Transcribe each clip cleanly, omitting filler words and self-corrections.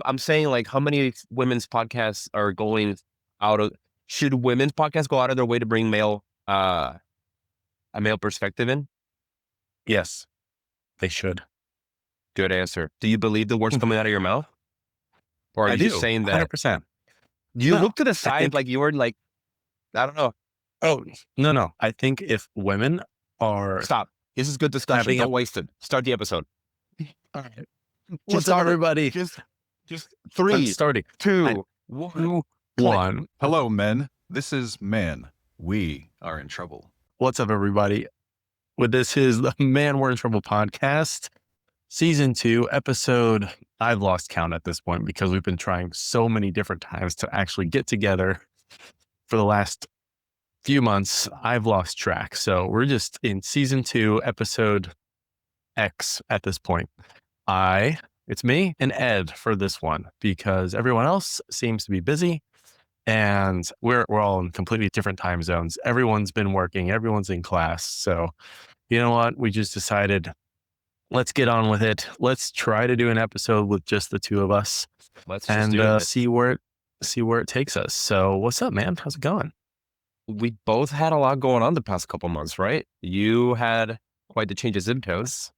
I'm saying like how many women's podcasts are going out of, should women's podcasts go out of their way to bring a male perspective in? Yes, they should. Good answer. Do you believe the words coming out of your mouth? Or are I you just do, saying that 100%. you No, look to the I side think, like you were like, I don't know. oh, no. I think if women are Stop. This is good discussion. having a, Don't waste it. Start the episode. all right, Just what's up, start it. everybody? Just I'm three, starting. I, two, one, two, click. one. Hello, men. This is Man. We are in trouble. What's up, everybody? Well, this is the Man We're in Trouble podcast, season 2, episode. I've lost count at this point because we've been trying so many different times to actually get together for the last few months. I've lost track. So we're just in season 2, episode X at this point. It's me and Ed for this one because everyone else seems to be busy and we're all in completely different time zones. Everyone's been working, everyone's in class. So you know what? We just decided, let's get on with it. Let's try to do an episode with just the two of us Let's just and do it. see where it takes us. So what's up, man? How's it going? We both had a lot going on the past couple months, right? You had quite the change of zip codes.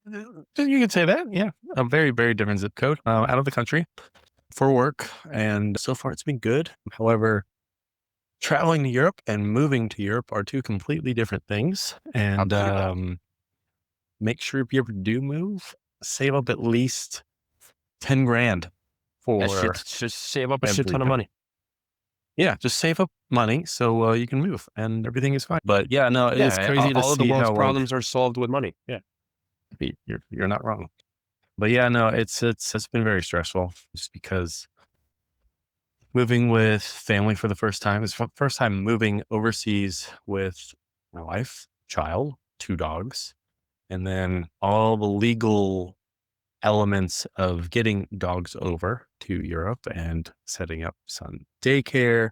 You could say that. Yeah. A very, very different zip code, out of the country for work. And so far it's been good. However, traveling to Europe and moving to Europe are two completely different things. And Absolutely. make sure if you ever do move, save up at least 10 grand for Just save up a shit ton of everything. money. Yeah, just save up money so you can move and everything is fine. But yeah, no, it's Yeah, crazy to all of the see world's how problems are solved with money. Yeah. you're not wrong. But yeah, no, it's been very stressful just because moving with family for the first time is first time moving overseas with my wife, child, 2 dogs, and then all the legal elements of getting dogs over to Europe and setting up son daycare,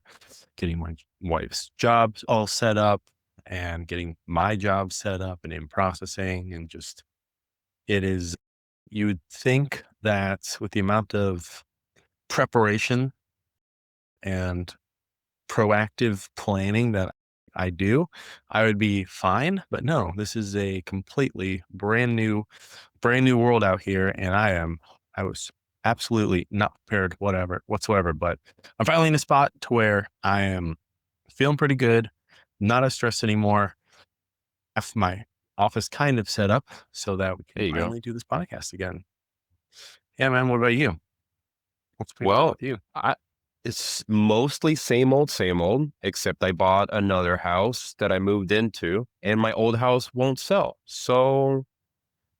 getting my wife's jobs all set up and getting my job set up and in processing. And just, it is, you would think that with the amount of preparation and proactive planning that I do, I would be fine. But no, this is a completely brand new world out here. And I was absolutely not prepared, whatsoever. But I'm finally in a spot to where I am feeling pretty good, not as stressed anymore. Have my office kind of set up so that we There can you go. finally do this podcast again. Yeah, man. What about you? What's been Well, with you? it's mostly same old, except I bought another house that I moved into and my old house won't sell. So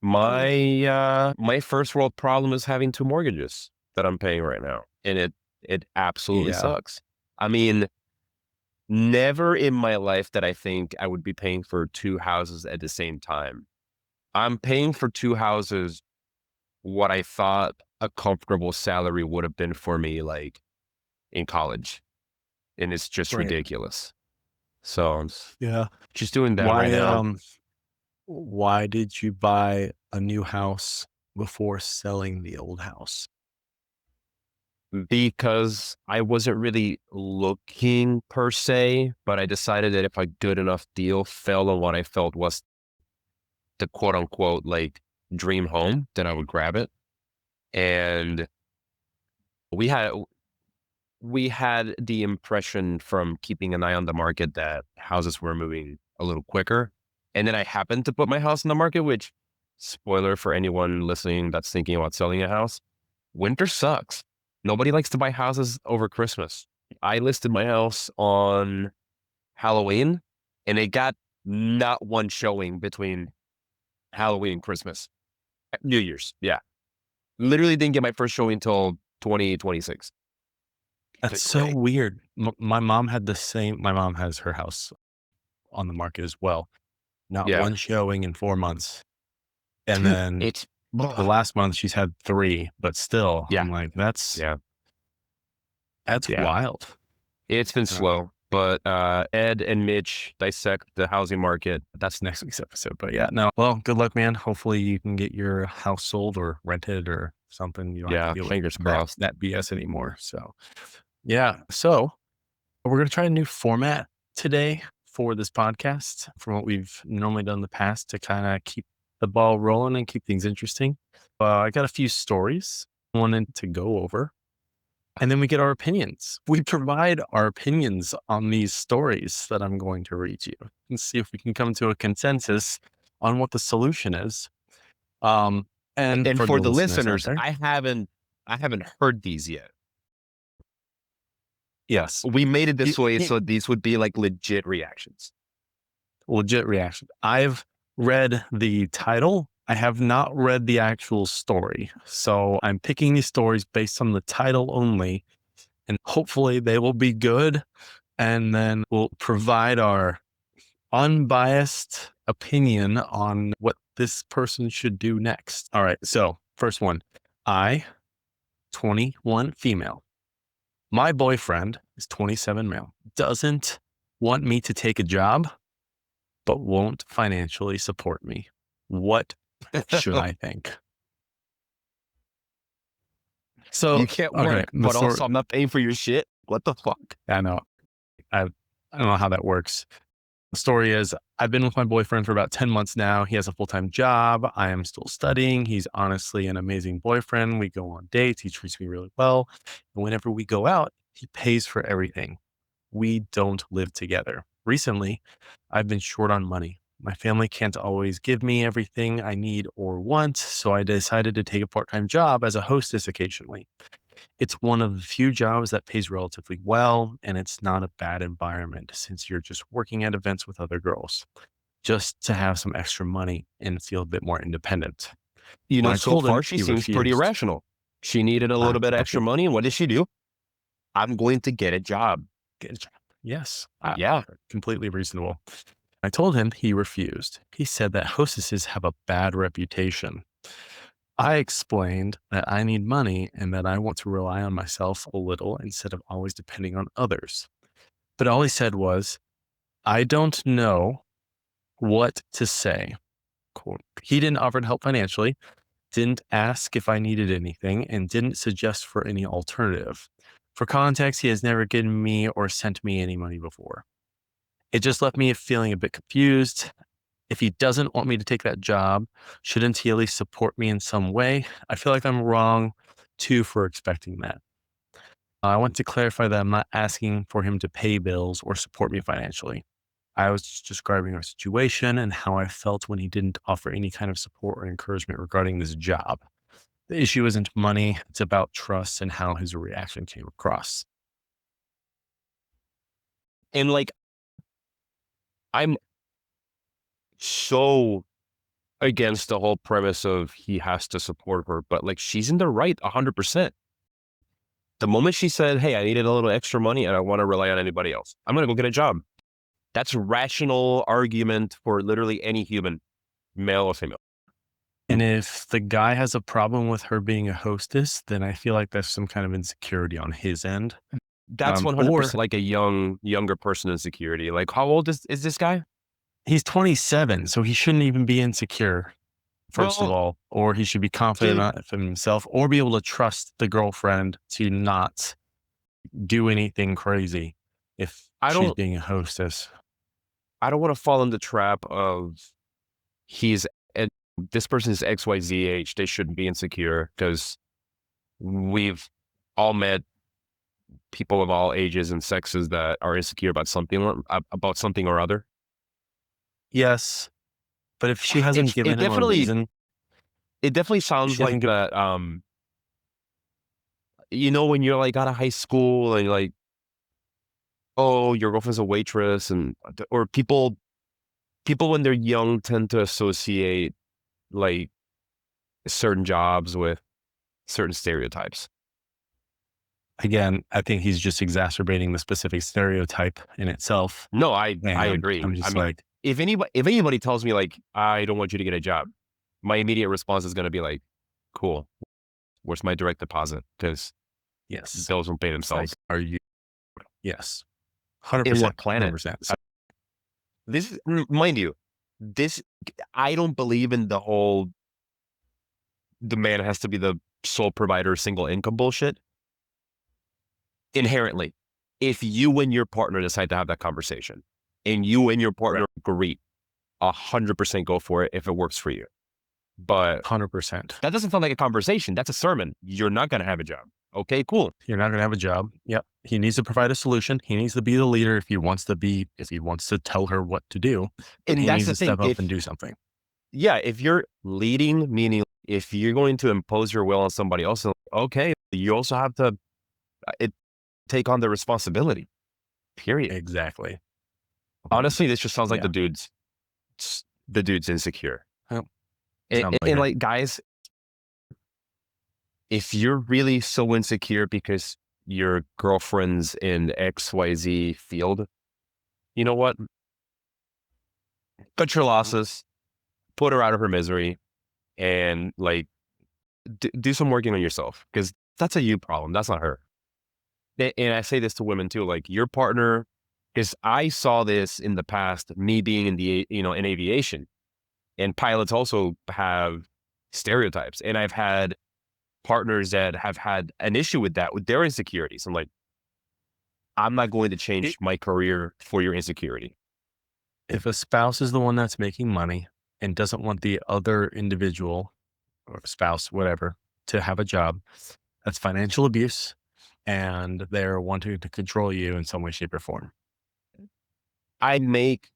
my first world problem is having 2 mortgages that I'm paying right now. And it absolutely Yeah. sucks. I mean, never in my life that I think I would be paying for 2 houses at the same time. I'm paying for 2 houses what I thought a comfortable salary would have been for me, like, in college, and it's just Right. ridiculous. So, I'm Yeah. just doing that right now Why did you buy a new house before selling the old house? because I wasn't really looking per se, but I decided that if a good enough deal fell on what I felt was the quote unquote, like, dream home, then I would grab it. And we had we had the impression from keeping an eye on the market that houses were moving a little quicker. And then I happened to put my house in the market, which, spoiler for anyone listening that's thinking about selling a house, winter sucks. Nobody likes to buy houses over Christmas. I listed my house on Halloween and it got not one showing between Halloween and Christmas. New Year's. Yeah. Literally didn't get my first showing until 2026. That's so weird. My mom had the same. My mom has her house on the market as well. Not Yeah. one showing in 4 months. And then It's the last month she's had 3, but still, yeah. I'm like, that's Yeah. wild. It's been slow, but Ed and Mitch dissect the housing market. That's next week's episode. But yeah, no. Well, good luck, man. Hopefully you can get your house sold or rented or something. You don't have to deal fingers with crossed. that BS anymore. So yeah. So we're going to try a new format today for this podcast from what we've normally done in the past to kind of keep the ball rolling and keep things interesting. I got a few stories I wanted to go over, and then we get our opinions. We provide our opinions on these stories that I'm going to read you and see if we can come to a consensus on what the solution is. And for the listeners, out there, I haven't heard these yet. yes, We made it this way so these would be like legit reactions. legit reaction. I've read the title. I have not read the actual story. So I'm picking these stories based on the title only, and hopefully they will be good. And then we'll provide our unbiased opinion on what this person should do next. All right. So first one, 21 female. My boyfriend is 27 male, doesn't want me to take a job, but won't financially support me. What should I think? So You can't work, but also I'm not paying for your shit. What the fuck? I know. I don't know how that works. The story is I've been with my boyfriend for about 10 months now. He has a full-time job. I am still studying. He's honestly an amazing boyfriend. We go on dates. He treats me really well. And whenever we go out, he pays for everything. We don't live together. Recently, I've been short on money. My family can't always give me everything I need or want, so I decided to take a part-time job as a hostess occasionally. It's one of the few jobs that pays relatively well, and it's not a bad environment since you're just working at events with other girls, just to have some extra money and feel a bit more independent. You When know, I so told him, far she he seems pretty refused. rational. She needed a little bit of extra money, and what did she do? I'm going to get a job. Get a job. Yes. Yeah. Completely reasonable. I told him, he refused. He said that hostesses have a bad reputation. I explained that I need money and that I want to rely on myself a little instead of always depending on others. But all he said was, I don't know what to say. Quote. He didn't offer to help financially, didn't ask if I needed anything, and didn't suggest for any alternative. For context, he has never given me or sent me any money before. It just left me feeling a bit confused. If he doesn't want me to take that job, shouldn't he at least support me in some way? I feel like I'm wrong too for expecting that. I want to clarify that I'm not asking for him to pay bills or support me financially. I was just describing our situation and how I felt when he didn't offer any kind of support or encouragement regarding this job. The issue isn't money, it's about trust and how his reaction came across. And like, I'm so against the whole premise of he has to support her, but like, she's in the right 100%. The moment she said, hey, I needed a little extra money and I want to rely on anybody else, I'm going to go get a job. That's a rational argument for literally any human, male or female. And if the guy has a problem with her being a hostess, then I feel like that's some kind of insecurity on his end. That's 100% like a younger person insecurity. Like, how old is this guy? He's 27, so he shouldn't even be insecure, first of all, or he should be confident in himself or be able to trust the girlfriend to not do anything crazy if she's being a hostess. I don't want to fall in the trap of this person is XYZ age. They shouldn't be insecure, because we've all met people of all ages and sexes that are insecure about something or other. Yes, but if she hasn't given him a reason, it definitely sounds like that. You know, when you're like out of high school and you're like, oh, your girlfriend's a waitress, or people when they're young tend to associate like certain jobs with certain stereotypes. Again, I think he's just exacerbating the specific stereotype in itself. No, I agree. I'm just if anybody tells me like, I don't want you to get a job, my immediate response is going to be like, cool, where's my direct deposit? Because yes, bills don't pay themselves. Are you? Yes, 100%. In what planet? 100%. This, mind you, I don't believe in the whole, the man has to be the sole provider, single income bullshit. Inherently, if you and your partner decide to have that conversation and you and your partner agree, 100% go for it if it works for you. But 100%. that doesn't sound like a conversation. That's a sermon. You're not going to have a job. Okay, cool. You're not going to have a job. Yep. He needs to provide a solution. He needs to be the leader if he wants to tell her what to do. And he that's needs the to thing. step up and do something. Yeah, if you're leading, meaning if you're going to impose your will on somebody else, okay, you also have to take on the responsibility. Period. Exactly. Honestly, this just sounds like Yeah. the dude's insecure. Yep. And like, guys, if you're really so insecure because your girlfriend's in XYZ field, you know what? Cut your losses, put her out of her misery, and like do some working on yourself, because that's a you problem. That's not her. And I say this to women too, like your partner, because I saw this in the past, me being in in aviation, and pilots also have stereotypes. And I've had partners that have had an issue with that, with their insecurities. I'm like, I'm not going to change my career for your insecurity. If a spouse is the one that's making money and doesn't want the other individual or spouse, whatever, to have a job, that's financial abuse, and they're wanting to control you in some way, shape, or form. I make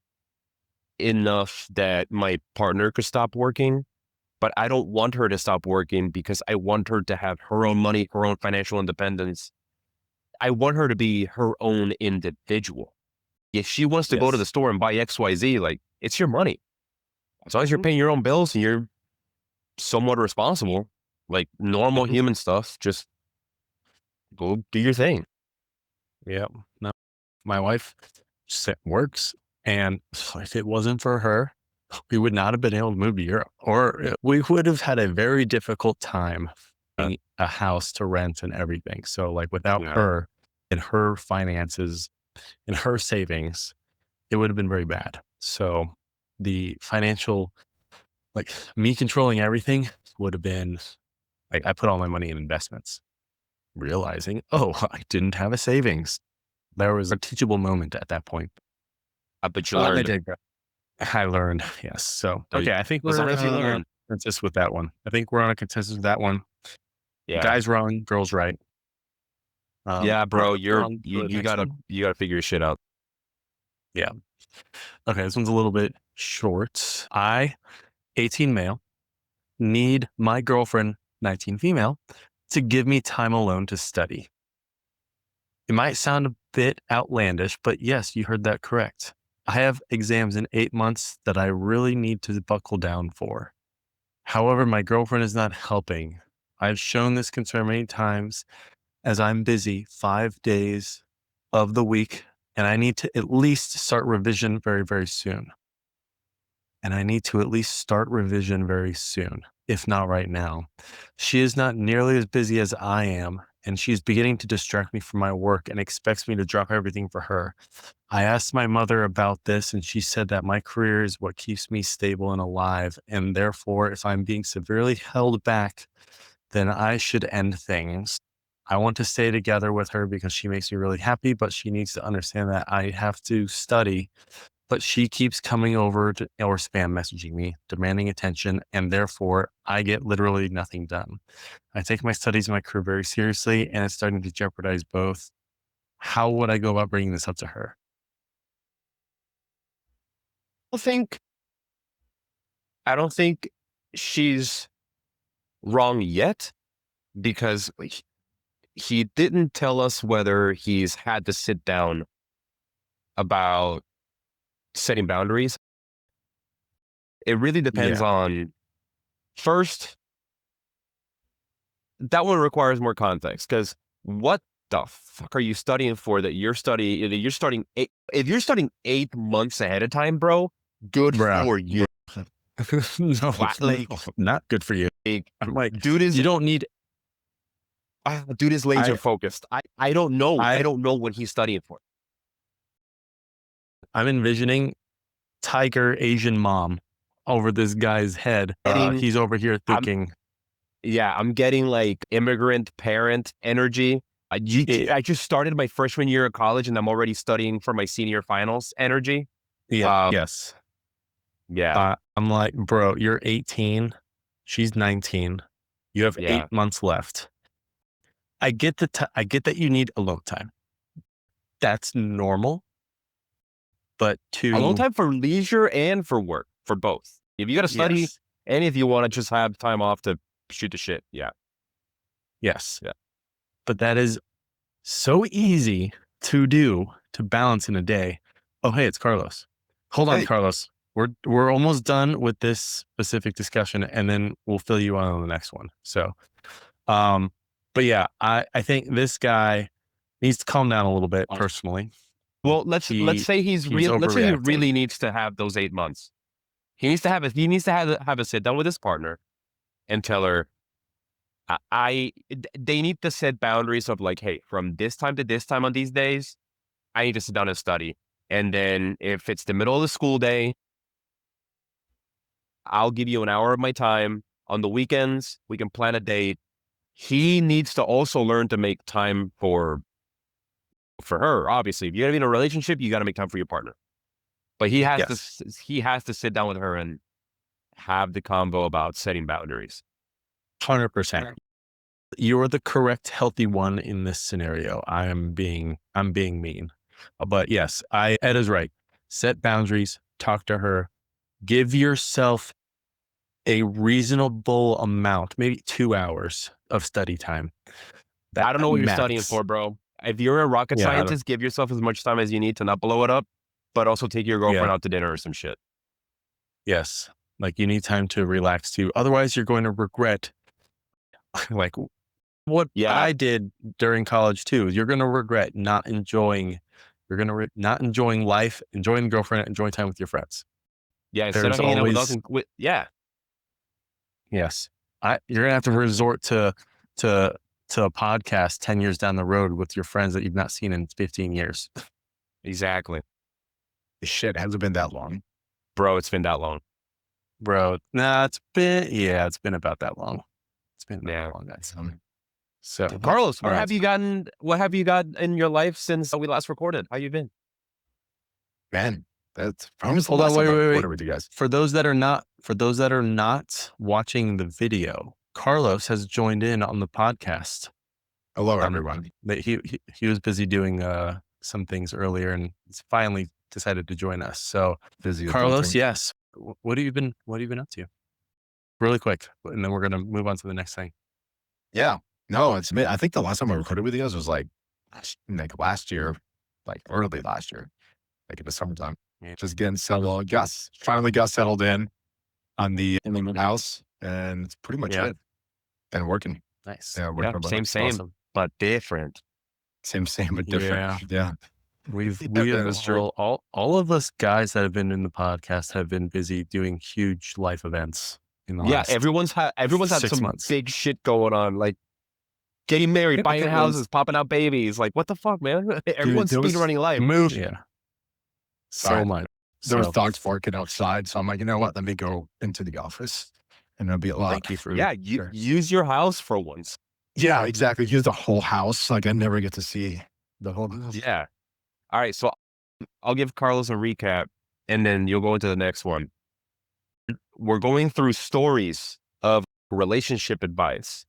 enough that my partner could stop working, but I don't want her to stop working because I want her to have her own money, her own financial independence. I want her to be her own individual. If she wants to go to the store and buy XYZ, like, it's your money. As long as you're paying your own bills and you're somewhat responsible, like normal human stuff, just go do your thing. Yep. No, my wife works, and if it wasn't for her, we would not have been able to move to Europe, or we would have had a very difficult time finding a house to rent and everything. So like without her and her finances and her savings, it would have been very bad. So the financial, like me controlling everything would have been like, I put all my money in investments, realizing, oh, I didn't have a savings. There was a teachable moment at that point. But you learned. I learned, yes. So, okay, I think we're learn. consensus with that one. I think we're on a consensus with that one. Yeah. Guys wrong, girls right. Yeah, bro, you gotta figure your shit out. Yeah. Okay, this one's a little bit short. I, 18 male, need my girlfriend, 19 female, to give me time alone to study. It might sound a bit outlandish, but yes, you heard that correct. I have exams in 8 months that I really need to buckle down for. However, my girlfriend is not helping. I've shown this concern many times, as I'm busy 5 days of the week, and I need to at least start revision very, very soon. If not right now. She is not nearly as busy as I am, and she's beginning to distract me from my work and expects me to drop everything for her. I asked my mother about this, and she said that my career is what keeps me stable and alive, and therefore, if I'm being severely held back, then I should end things. I want to stay together with her because she makes me really happy, but she needs to understand that I have to study. But she keeps coming over or spam messaging me, demanding attention, and therefore I get literally nothing done. I take my studies and my career very seriously, and it's starting to jeopardize both. How would I go about bringing this up to her? I don't think she's wrong yet, because he didn't tell us whether he's had to sit down about setting boundaries. It really depends on, first, that one requires more context, because what the fuck are you studying for that you're studying? If you're studying 8 months ahead of time, bro, good for you. No, not good for you. I'm like, dude is laser focused. I don't know. I don't know what he's studying for. I'm envisioning tiger Asian mom over this guy's head. He's over here thinking, Yeah, I'm getting like immigrant parent energy. I just started my freshman year of college and I'm already studying for my senior finals energy. Yes. Yeah. I'm like, bro, you're 18. She's 19. You have Yeah. 8 months left. I get I get that you need alone time. That's normal. But Alone time for leisure and for work, for both. If you got to study yes, and if you want to just have time off to shoot the shit. Yeah. yes. Yeah. But that is so easy to do, to balance in a day. Oh, hey, it's Carlos. Hold on, Hey. Carlos. We're almost done with this specific discussion, and then we'll fill you on the next one. So, but yeah, I think this guy needs to calm down a little bit personally. Well, let's say let's say he overreacting. really needs to have those 8 months. He needs to have a sit down with his partner and tell her, they need to set boundaries of like, hey, from this time to this time on these days, I need to sit down and study. And then if it's the middle of the school day, I'll give you an hour of my time. On the weekends, we can plan a date. He needs to also learn to make time for her. Obviously, if you're gonna be in a relationship, you got to make time for your partner. But he has to sit down with her and have the convo about setting boundaries. 100%. You're the correct healthy one in this scenario. I'm being mean. But yes, Ed is right. Set boundaries, talk to her, give yourself a reasonable amount, maybe 2 hours of study time. I don't know what you're studying for, bro. If you're a rocket scientist, give yourself as much time as you need to not blow it up, but also take your girlfriend out to dinner or some shit. Yes. Like you need time to relax too. Otherwise, you're going to regret like what I did during college too. You're going to regret not enjoying life, enjoying the girlfriend, enjoying time with your friends. Yeah. Instead of hanging out with us Yes. You're going to have to resort to a podcast 10 years down the road with your friends that you've not seen in 15 years. Exactly. Shit, hasn't been that long. Bro, it's been that long. Bro, nah, it's been about that long. It's been about that long, guys. So Carlos, what have you got in your life since we last recorded? How you been? Man, that's probably hold on, wait. With you guys. For those that are not watching the video, Carlos has joined in on the podcast. Hello, everyone. He was busy doing some things earlier and he's finally decided to join us. So Busy, Carlos, yes. What have you been up to? Really quick, and then we're gonna move on to the next thing. Yeah. No, I think the last time I recorded with you guys was like last year, like early last year, like in the summertime. Yeah. Just getting settled. Finally got settled in on the house, and it's pretty much it. And working. Nice. Yeah, same, awesome. but different. Same, but different. Yeah. All of us guys that have been in the podcast have been busy doing huge life events in the last everyone's had some months. Big shit going on, like getting married, buying houses, popping out babies. Like, what the fuck, man? Everyone's speedrunning life. So much. There was dogs barking outside, so I'm like, you know what? Let me go into the office, and it'll be a lot. Thank you for use your house for once. Yeah, exactly. Use the whole house. Like I never get to see the whole house. Yeah. All right, so I'll give Carlos a recap, and then you'll go into the next one. We're going through stories of relationship advice,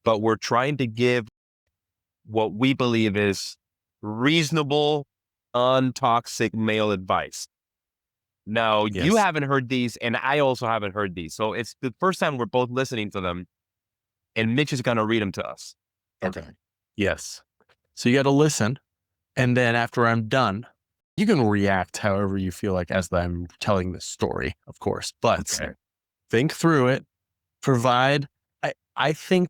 but we're trying to give what we believe is reasonable, untoxic male advice. Now, you haven't heard these, and I also haven't heard these. So it's the first time we're both listening to them, and Mitch is going to read them to us. Okay. Yes. So you got to listen. And then after I'm done, you can react however you feel like as I'm telling the story, of course. But think through it. Provide. I think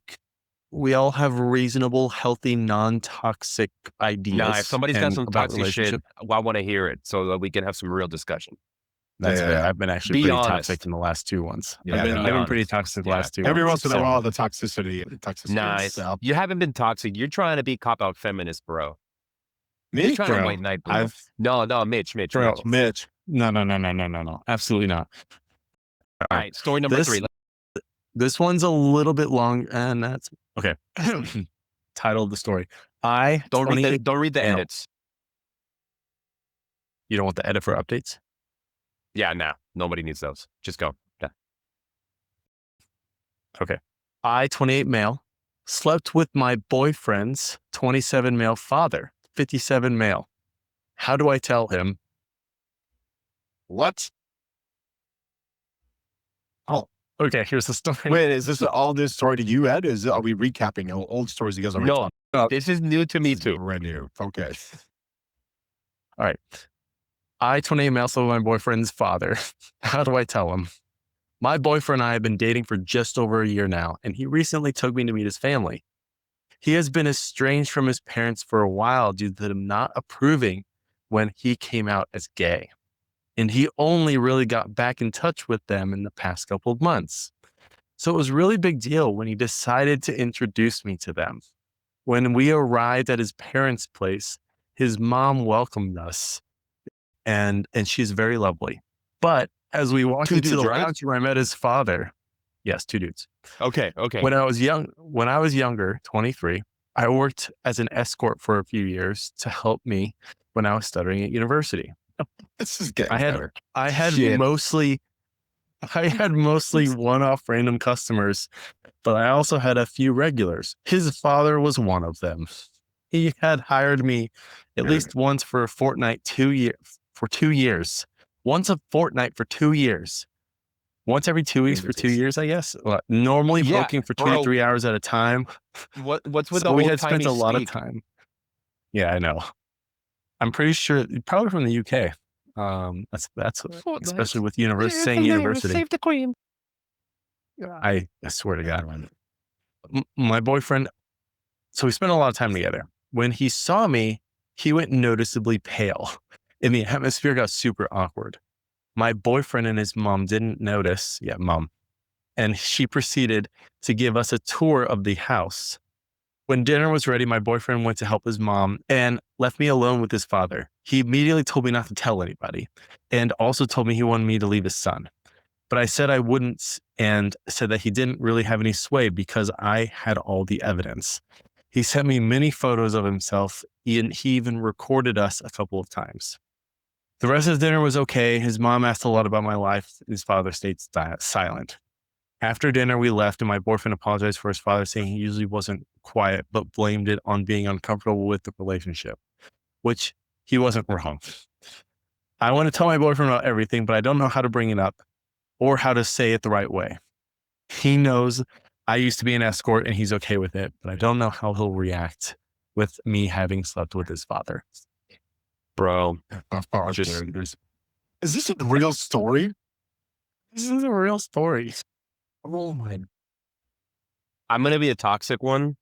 we all have reasonable, healthy, non-toxic ideas. Nah, if somebody's got some toxic shit, I want to hear it so that we can have some real discussion. That's fair. I've been actually pretty toxic in the last 2 ones. I've been pretty toxic the last 2 months. Every once in a while, the toxicity. Nice. You haven't been toxic. You're trying to be cop-out feminist, bro. Me? You're trying to white knight, bro. No, Mitch. No. Absolutely not. All right, story number 3. This one's a little bit long, and that's okay. Title of the story. Don't read the male. edits. You don't want the edit for updates? Yeah, nah. Nobody needs those. Just go. Yeah. Okay. I, 28 male, slept with my boyfriend's 27 male father, 57 male. How do I tell him? What? Oh, Okay, here's the story. wait, is this all this story to you, Ed? Are we recapping old stories you guys already No, talked about? this is new to me too. Brand new. Okay. All right. I, 28 male, slept with my boyfriend's father. How do I tell him? My boyfriend and I have been dating for just over a year now, and he recently took me to meet his family. He has been estranged from his parents for a while due to them not approving when he came out as gay. And he only really got back in touch with them in the past couple of months. So it was a really big deal when he decided to introduce me to them. When we arrived at his parents' place, his mom welcomed us, and she's very lovely. But as we walked Two into dudes, the right? lounge where I met his father, yes, 2 dudes. Okay. When I was younger, 23, I worked as an escort for a few years to help me when I was studying at university. This is getting I had better. I had Shit. mostly one-off random customers, but I also had a few regulars. His father was one of them. He had hired me at least once for a fortnight, 2 years. Once a fortnight for 2 years. Once every 2 weeks for 2 years, I guess. Normally Yeah, booking for 2 bro. to 3 hours at a time. What's with So the we old had spent timey a lot of speak? time. Yeah, I know. I'm pretty sure, probably from the UK. That's especially with university. Save the queen. I swear to God, my boyfriend. So we spent a lot of time together. When he saw me, he went noticeably pale, and the atmosphere got super awkward. My boyfriend and his mom didn't notice. Yeah, mom. And she proceeded to give us a tour of the house. When dinner was ready, my boyfriend went to help his mom and left me alone with his father. He immediately told me not to tell anybody and also told me he wanted me to leave his son. But I said I wouldn't and said that he didn't really have any sway because I had all the evidence. He sent me many photos of himself and he even recorded us a couple of times. The rest of the dinner was okay. His mom asked a lot about my life. His father stayed silent. After dinner, we left and my boyfriend apologized for his father, saying he usually wasn't quiet, but blamed it on being uncomfortable with the relationship, which he wasn't wrong. I want to tell my boyfriend about everything, but I don't know how to bring it up or how to say it the right way. He knows I used to be an escort and he's okay with it, but I don't know how he'll react with me having slept with his father. Bro, Dude, is this a real story? This is a real story. Oh my. I'm going to be a toxic one.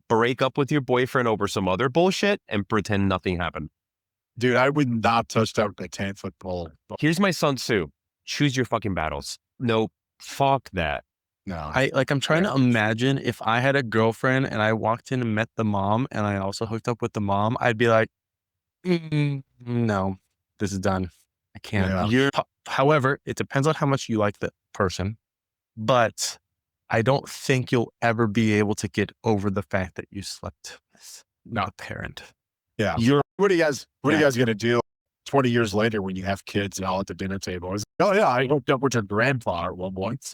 Break up with your boyfriend over some other bullshit and pretend nothing happened. Dude, I would not touch that with a 10-foot pole. Here's my Sun Tzu. Choose your fucking battles. No, fuck that. No. I'm trying to imagine if I had a girlfriend and I walked in and met the mom and I also hooked up with the mom, I'd be like, no, this is done. I can't. Yeah. However, it depends on how much you like the person, but I don't think you'll ever be able to get over the fact that you slept with a parent. Yeah. You're What are you guys going to do 20 years later when you have kids and all at the dinner table? It's like, oh yeah, I hooked up with your grandfather at one point.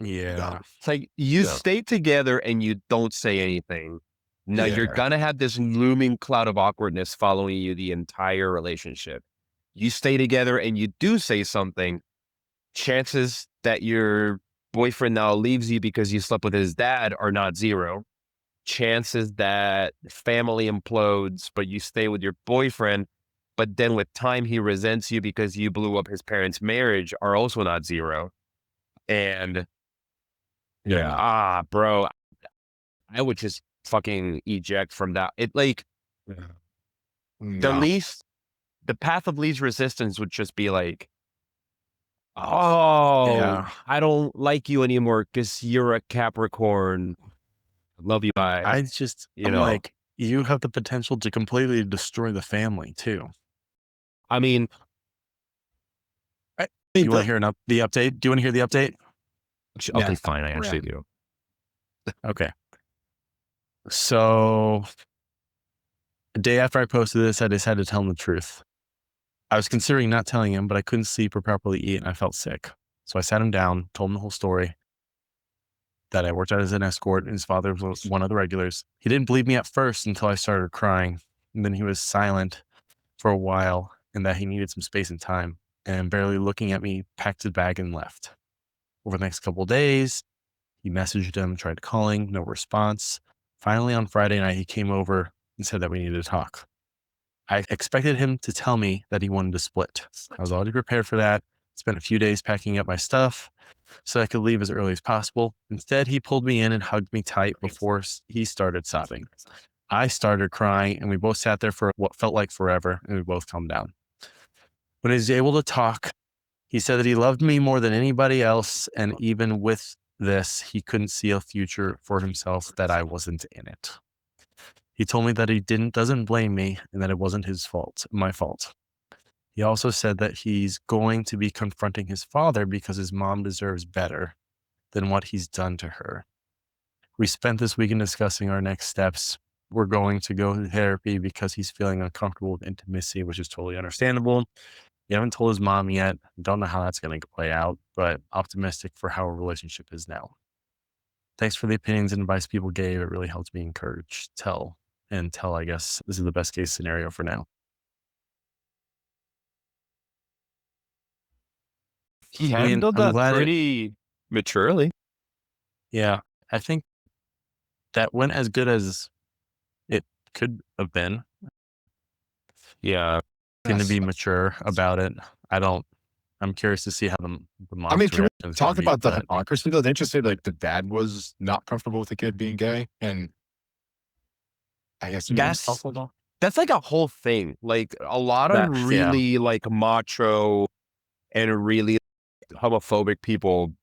yeah. It's like you stay together and you don't say anything. Now you're going to have this looming cloud of awkwardness following you the entire relationship. You stay together and you do say something. Chances that your boyfriend now leaves you because you slept with his dad are not zero. Chances that family implodes, but you stay with your boyfriend, but then with time he resents you because you blew up his parents' marriage are also not zero. And bro, I would just fucking eject from that. It like the path of least resistance would just be like, I don't like you anymore because you're a Capricorn. Love you, bye. I'm like, you have the potential to completely destroy the family too. I mean, Do you want to hear the update? Do you want to hear the update? Okay, fine. I actually do. Okay. So the day after I posted this, I decided to tell him the truth. I was considering not telling him, but I couldn't sleep or properly eat, and I felt sick. So I sat him down, told him the whole story, that I worked out as an escort, and his father was one of the regulars. He didn't believe me at first until I started crying, and then he was silent for a while, and that he needed some space and time, and barely looking at me, packed his bag and left. Over the next couple of days, he messaged him, tried calling, no response. Finally, on Friday night, he came over and said that we needed to talk. I expected him to tell me that he wanted to split. I was already prepared for that. Spent a few days packing up my stuff so I could leave as early as possible. Instead, he pulled me in and hugged me tight before he started sobbing. I started crying, and we both sat there for what felt like forever, and we both calmed down. When he was able to talk, he said that he loved me more than anybody else, and even with this, he couldn't see a future for himself, that I wasn't in it. He told me that he doesn't blame me and that it wasn't my fault. He also said that he's going to be confronting his father because his mom deserves better than what he's done to her. We spent this weekend discussing our next steps. We're going to go to therapy because he's feeling uncomfortable with intimacy, which is totally understandable. He haven't told his mom yet. Don't know how that's going to play out, but optimistic for how our relationship is now. Thanks for the opinions and advice people gave. It really helped me encourage, tell, I guess this is the best case scenario for now. He handled that pretty maturely. Yeah, I think that went as good as it could have been. Yeah. Going to be mature about it. I'm curious to see how the mom's I mean, can reaction we is talk gonna be, about the but hypocrisy though? They just say like the dad was not comfortable with the kid being gay, and I guess That's like a whole thing. Like a lot of really like macho and really homophobic people,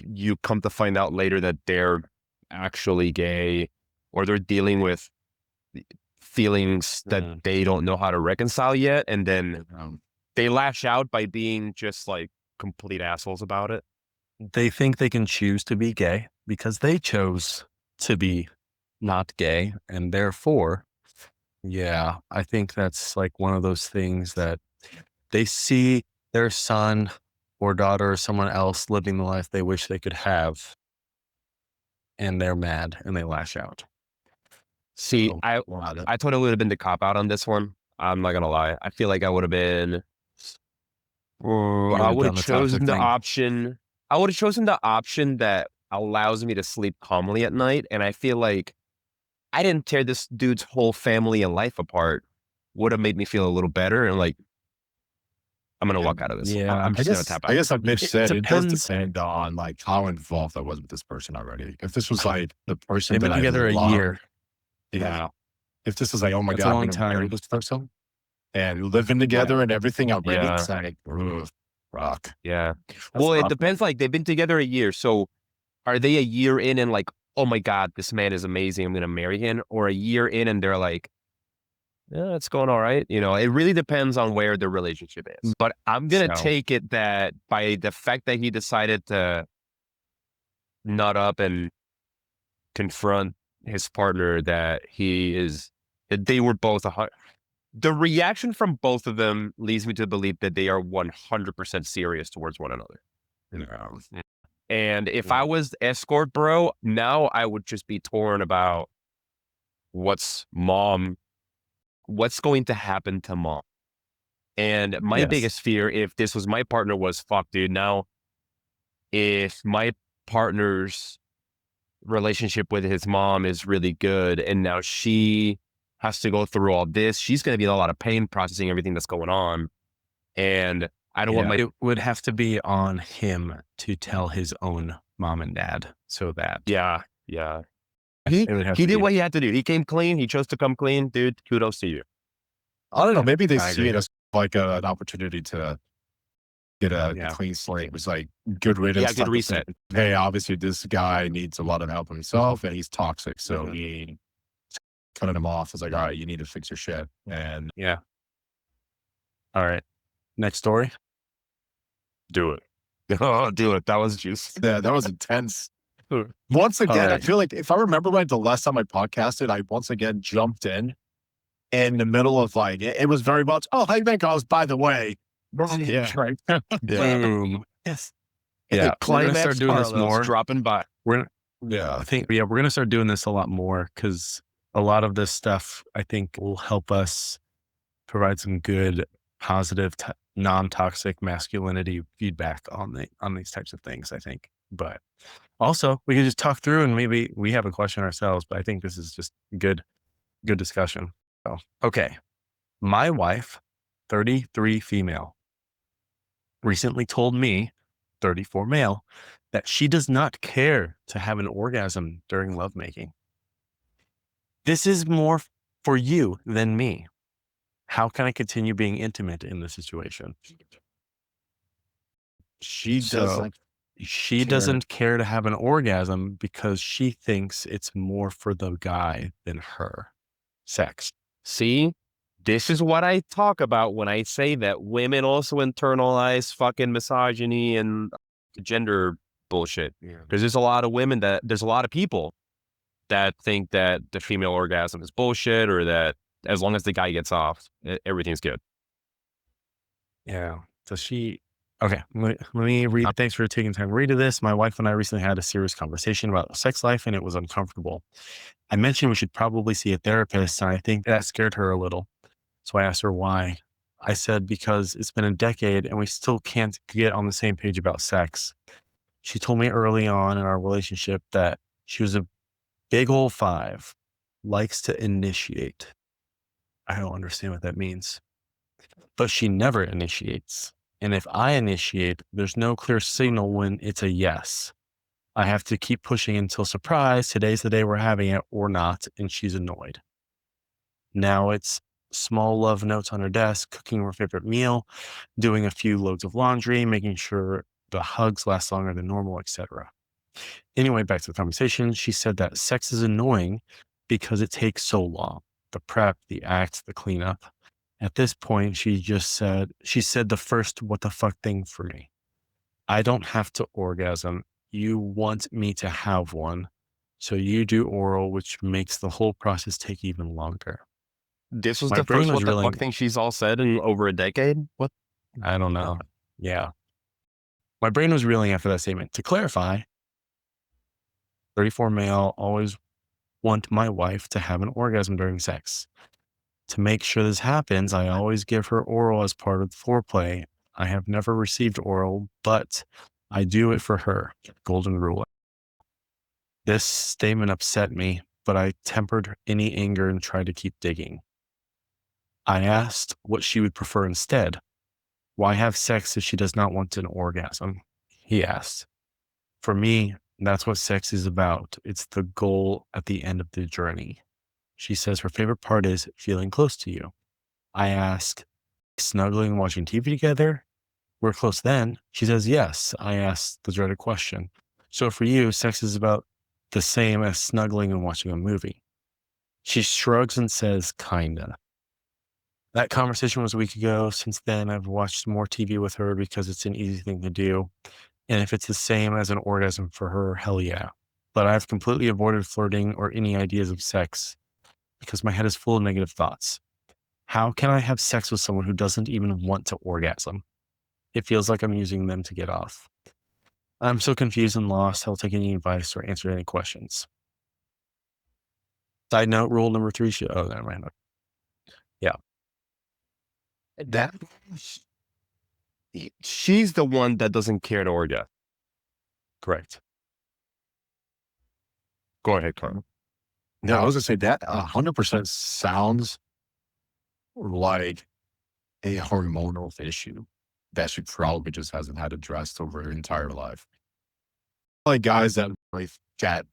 you come to find out later that they're actually gay, or they're dealing with feelings that they don't know how to reconcile yet, and then they lash out by being just like complete assholes about it. they think they can choose to be gay because they chose to be not gay, and therefore, yeah, I think that's like one of those things that they see their son or daughter or someone else living the life they wish they could have, and they're mad and they lash out. See, I totally would have been the cop out on this one. I'm not gonna lie. I feel like I would have been. I would have chosen the option. I would have chosen the option that allows me to sleep calmly at night. And I feel like I didn't tear this dude's whole family and life apart. Would have made me feel a little better. And like, I'm gonna walk out of this. Yeah, I'm just gonna tap out. I guess like Mitch said, it does depend on like how involved I was with this person already. If this was like the person they've been together a year. Yeah. If this was like, oh my God, I'm gonna marry this person and living together and everything already, it's like, rock. Yeah. Well, it depends. Like they've been together a year. So are they a year in and like, oh my God, this man is amazing, I'm gonna marry him? Or a year in and they're like, yeah, it's going all right. You know, it really depends on where the relationship is. But I'm going to take it that by the fact that he decided to nut up and confront his partner, that they were both the reaction from both of them leads me to believe that they are 100% serious towards one another. And if I was escort bro, now I would just be torn about what's going to happen to mom. And my biggest fear, if this was my partner, was fuck, dude. Now, if my partner's relationship with his mom is really good, and now she has to go through all this, she's going to be in a lot of pain processing everything that's going on. And I don't want it would have to be on him to tell his own mom and dad, so that he did what he had to do. He came clean. He chose to come clean, dude. Kudos to you. I don't know. Maybe they see it as like an opportunity to get a clean slate. It was like good riddance. Yeah, good reset. Hey, obviously this guy needs a lot of help himself and he's toxic. So he cutting him off. It's like, all right, you need to fix your shit. And all right. Next story. Do it. Oh, dude, that was juice. Yeah, that was intense. Once again, I feel like if I remember right, the last time I podcasted, I once again jumped in the middle of like, it was very much, oh, hey, man, goes, by the way. Yeah. Right. Boom. Yes. Hey, Yeah. We're going to Climax start doing this parallels more. dropping by. Yeah. I think, we're going to start doing this a lot more because a lot of this stuff, I think, will help us provide some good, positive, non-toxic masculinity feedback on these types of things, I think. But also we can just talk through and maybe we have a question ourselves, but I think this is just good discussion. So, okay. My wife, 33 female, recently told me, 34 male, that she does not care to have an orgasm during lovemaking. This is more for you than me. How can I continue being intimate in this situation? She So she doesn't care to have an orgasm because she thinks it's more for the guy than her. Sex. See, this is what I talk about when I say that women also internalize fucking misogyny and gender bullshit. Because there's a lot of people that think that the female orgasm is bullshit, or that as long as the guy gets off, everything's good. Yeah. So okay, let me read. Thanks for taking time to read this. My wife and I recently had a serious conversation about sex life and it was uncomfortable. I mentioned we should probably see a therapist and I think that scared her a little. So I asked her why. I said, because it's been a decade and we still can't get on the same page about sex. She told me early on in our relationship that she was a big old 5, likes to initiate. I don't understand what that means, but she never initiates. And if I initiate, there's no clear signal when it's a yes. I have to keep pushing until, surprise, today's the day we're having it or not. And she's annoyed. Now it's small love notes on her desk, cooking her favorite meal, doing a few loads of laundry, making sure the hugs last longer than normal, etc. Anyway, back to the conversation. She said that sex is annoying because it takes so long. The prep, the act, the cleanup. At this point, she said the first what the fuck thing for me. I don't have to orgasm. You want me to have one. So you do oral, which makes the whole process take even longer. This was My the brain first was what the reeling. fuck thing she's all said in over a decade? What? I don't know. Yeah. My brain was reeling after that statement. To clarify, 34 male, always want my wife to have an orgasm during sex. To make sure this happens, I always give her oral as part of the foreplay. I have never received oral, but I do it for her. Golden rule. This statement upset me, but I tempered any anger and tried to keep digging. I asked what she would prefer instead. Why have sex if she does not want an orgasm? He asked. For me, that's what sex is about. It's the goal at the end of the journey. She says her favorite part is feeling close to you. I ask, snuggling and watching TV together? We're close then. She says, yes. I ask the dreaded question. So for you, sex is about the same as snuggling and watching a movie. She shrugs and says, kinda. That conversation was a week ago. Since then, I've watched more TV with her because it's an easy thing to do. And if it's the same as an orgasm for her, hell yeah. But I've completely avoided flirting or any ideas of sex because my head is full of negative thoughts. How can I have sex with someone who doesn't even want to orgasm? It feels like I'm using them to get off. I'm so confused and lost. I'll take any advice or answer any questions. Side note, rule number 3. Never mind. Yeah. That she's the one that doesn't care to orgasm. Correct. Go ahead, Carl. No, I was gonna say that 100% sounds like a hormonal issue that she probably just hasn't had addressed over her entire life. Like guys that really got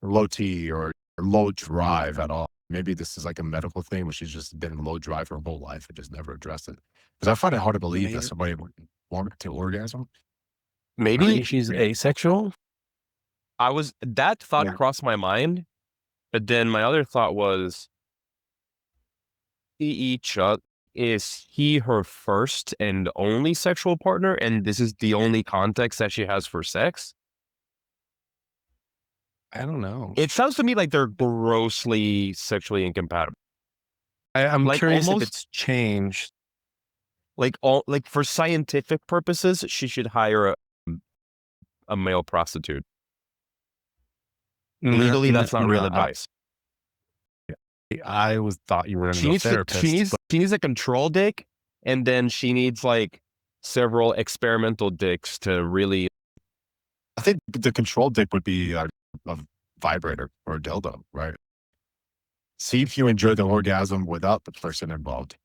low T or low drive at all. Maybe this is like a medical thing where she's just been low drive her whole life and just never addressed it. Because I find it hard to believe that somebody would want to orgasm. Maybe she's asexual. That thought crossed my mind, but then my other thought was, each is he her first and only sexual partner, and this is the only context that she has for sex? I don't know. It sounds to me like they're grossly sexually incompatible. I'm like curious almost- if it's changed. Like for scientific purposes, she should hire a male prostitute. Legally, that's not real advice. I thought you were going to go therapist. She needs a control dick, and then she needs like several experimental dicks to really. I think the control dick would be a vibrator or a dildo, right? See if you enjoy the orgasm without the person involved.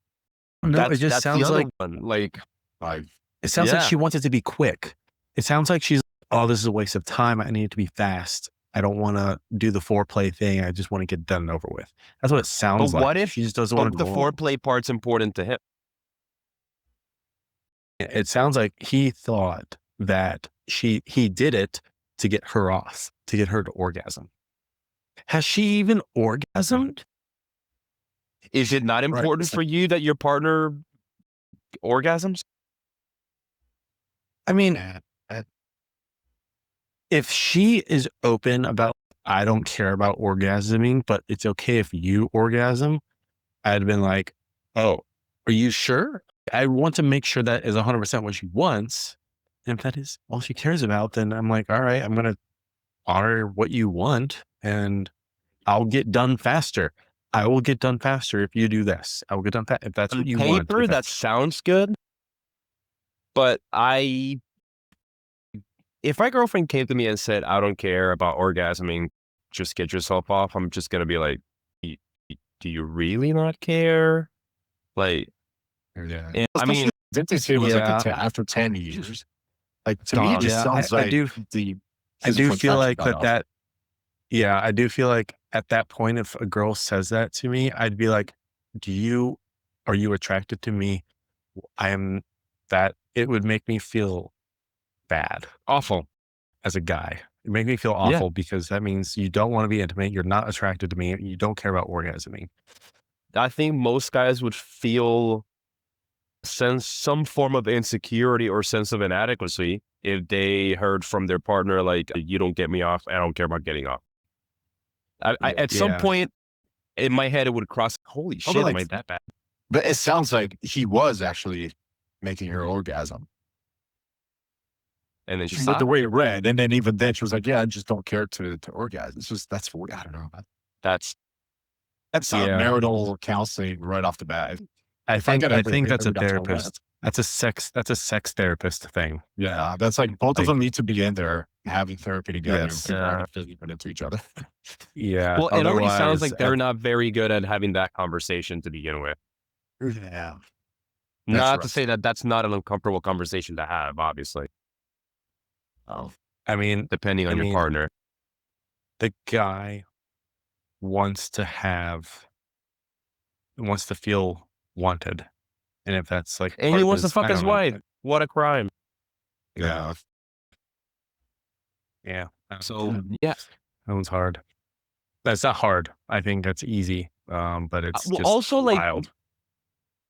No, it just sounds like it sounds like she wants it to be quick. It sounds like she's, oh, this is a waste of time. I need it to be fast. I don't want to do the foreplay thing. I just want to get done and over with. That's what it sounds like. What if she just doesn't want to the foreplay part's important to him? It sounds like he thought that he did it to get her off, to get her to orgasm. Has she even orgasmed? Is it not important for you that your partner orgasms? I mean, if she is open about, I don't care about orgasming, but it's okay if you orgasm, I'd been like, oh, are you sure? I want to make sure that is 100% what she wants. And if that is all she cares about, then I'm like, all right, I'm going to honor what you want and I'll get done faster. I will get done faster if you do this. I will get done faster if that's what you want. On paper, that sounds good. But if my girlfriend came to me and said, I don't care about orgasming, just get yourself off, I'm just going to be like, do you really not care? Like, yeah. I mean, Vintage here was like after 10 years. Like to me, it just sounds like I do feel like that. Yeah, I do feel like at that point, if a girl says that to me, I'd be like, are you attracted to me? It would make me feel bad. Awful. As a guy. It make me feel awful because that means you don't want to be intimate. You're not attracted to me. You don't care about orgasming. I think most guys would feel some form of insecurity or sense of inadequacy if they heard from their partner, like, you don't get me off. I don't care about getting off. At some point in my head, it would cross, holy shit, am I that bad? But it sounds like he was actually making her orgasm. And then she the way it read. And then even then she was like, yeah, I just don't care to orgasm. It's just, that's what, I don't know. That's marital counseling right off the bat. I think that's a therapist. That's a sex therapist thing. Yeah. That's like both of them need to be in there having therapy together. Yes. Into each other. Yeah. Well, it already sounds like they're not very good at having that conversation to begin with. Yeah. Not to say that that's not an uncomfortable conversation to have, obviously. Oh, I mean, depending on your partner. The guy wants to feel wanted. And if that's like, and he wants to fuck his wife. What a crime. Yeah. Yeah. So, yeah. That one's hard. That's not hard. I think that's easy. But it's just also wild.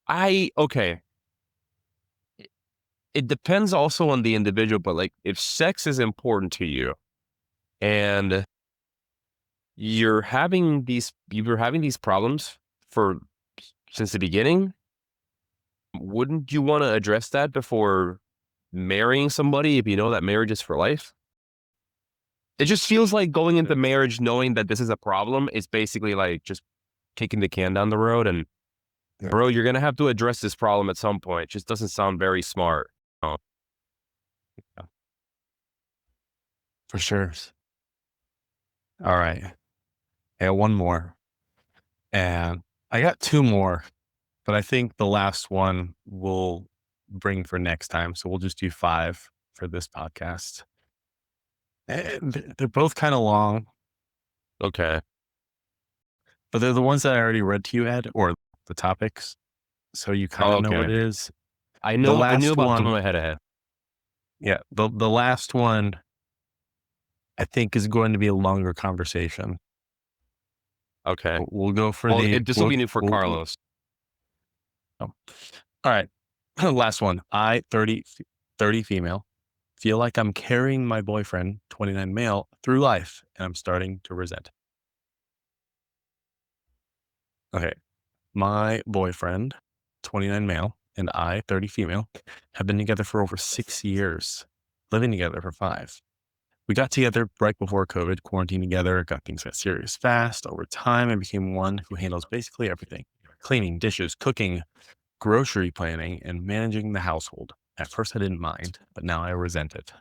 Okay. It depends also on the individual, but like if sex is important to you and you're having these problems since the beginning, wouldn't you want to address that before marrying somebody if you know that marriage is for life? It just feels like going into marriage knowing that this is a problem is basically like just kicking the can down the road and bro, you're going to have to address this problem at some point. It just doesn't sound very smart. Yeah. For sure. All right. I got one more. And I got two more, but I think the last one we'll bring for next time. So we'll just do 5 for this podcast. And they're both kind of long. Okay. But they're the ones that I already read to you, Ed, or the topics. So you kind of know what it is. I knew about them ahead. Yeah. The last one, I think, is going to be a longer conversation. Okay. We'll go for this will be new for Carlos. All right. Last one. I, 30 female, feel like I'm carrying my boyfriend, 29 male, through life, and I'm starting to resent. Okay. My boyfriend, 29 male, and I, 30 female, have been together for over 6 years, living together for 5. We got together right before COVID, quarantined together, got things got serious fast. Over time, I became one who handles basically everything: cleaning, dishes, cooking, grocery planning, and managing the household. At first, I didn't mind, but now I resent it.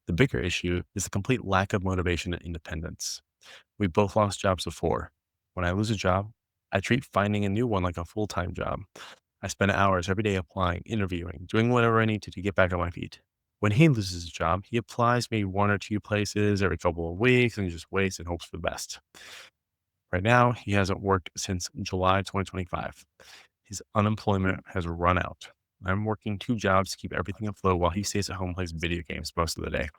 The bigger issue is the complete lack of motivation and independence. We both lost jobs before. When I lose a job, I treat finding a new one like a full-time job. I spend hours every day applying, interviewing, doing whatever I need to get back on my feet. When he loses a job, he applies maybe 1 or 2 places every couple of weeks and just waits and hopes for the best. Right now, he hasn't worked since July 2025. His unemployment has run out. I'm working 2 jobs to keep everything afloat while he stays at home and plays video games most of the day.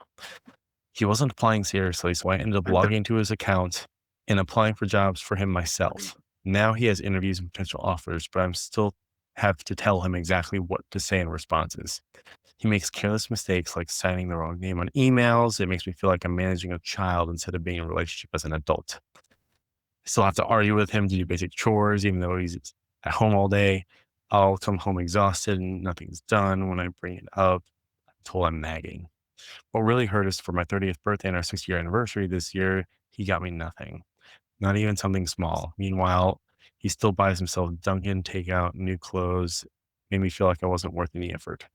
He wasn't applying seriously, so I ended up logging into his account and applying for jobs for him myself. Now he has interviews and potential offers, but I'm still have to tell him exactly what to say in responses. He makes careless mistakes like signing the wrong name on emails. It makes me feel like I'm managing a child instead of being in a relationship as an adult. I still have to argue with him to do basic chores, even though he's at home all day. I'll come home exhausted and nothing's done. When I bring it up, I'm told I'm nagging. What really hurt is for my 30th birthday and our 6-year anniversary this year, he got me nothing, not even something small. Meanwhile, he still buys himself Dunkin' takeout, new clothes, made me feel like I wasn't worth any effort.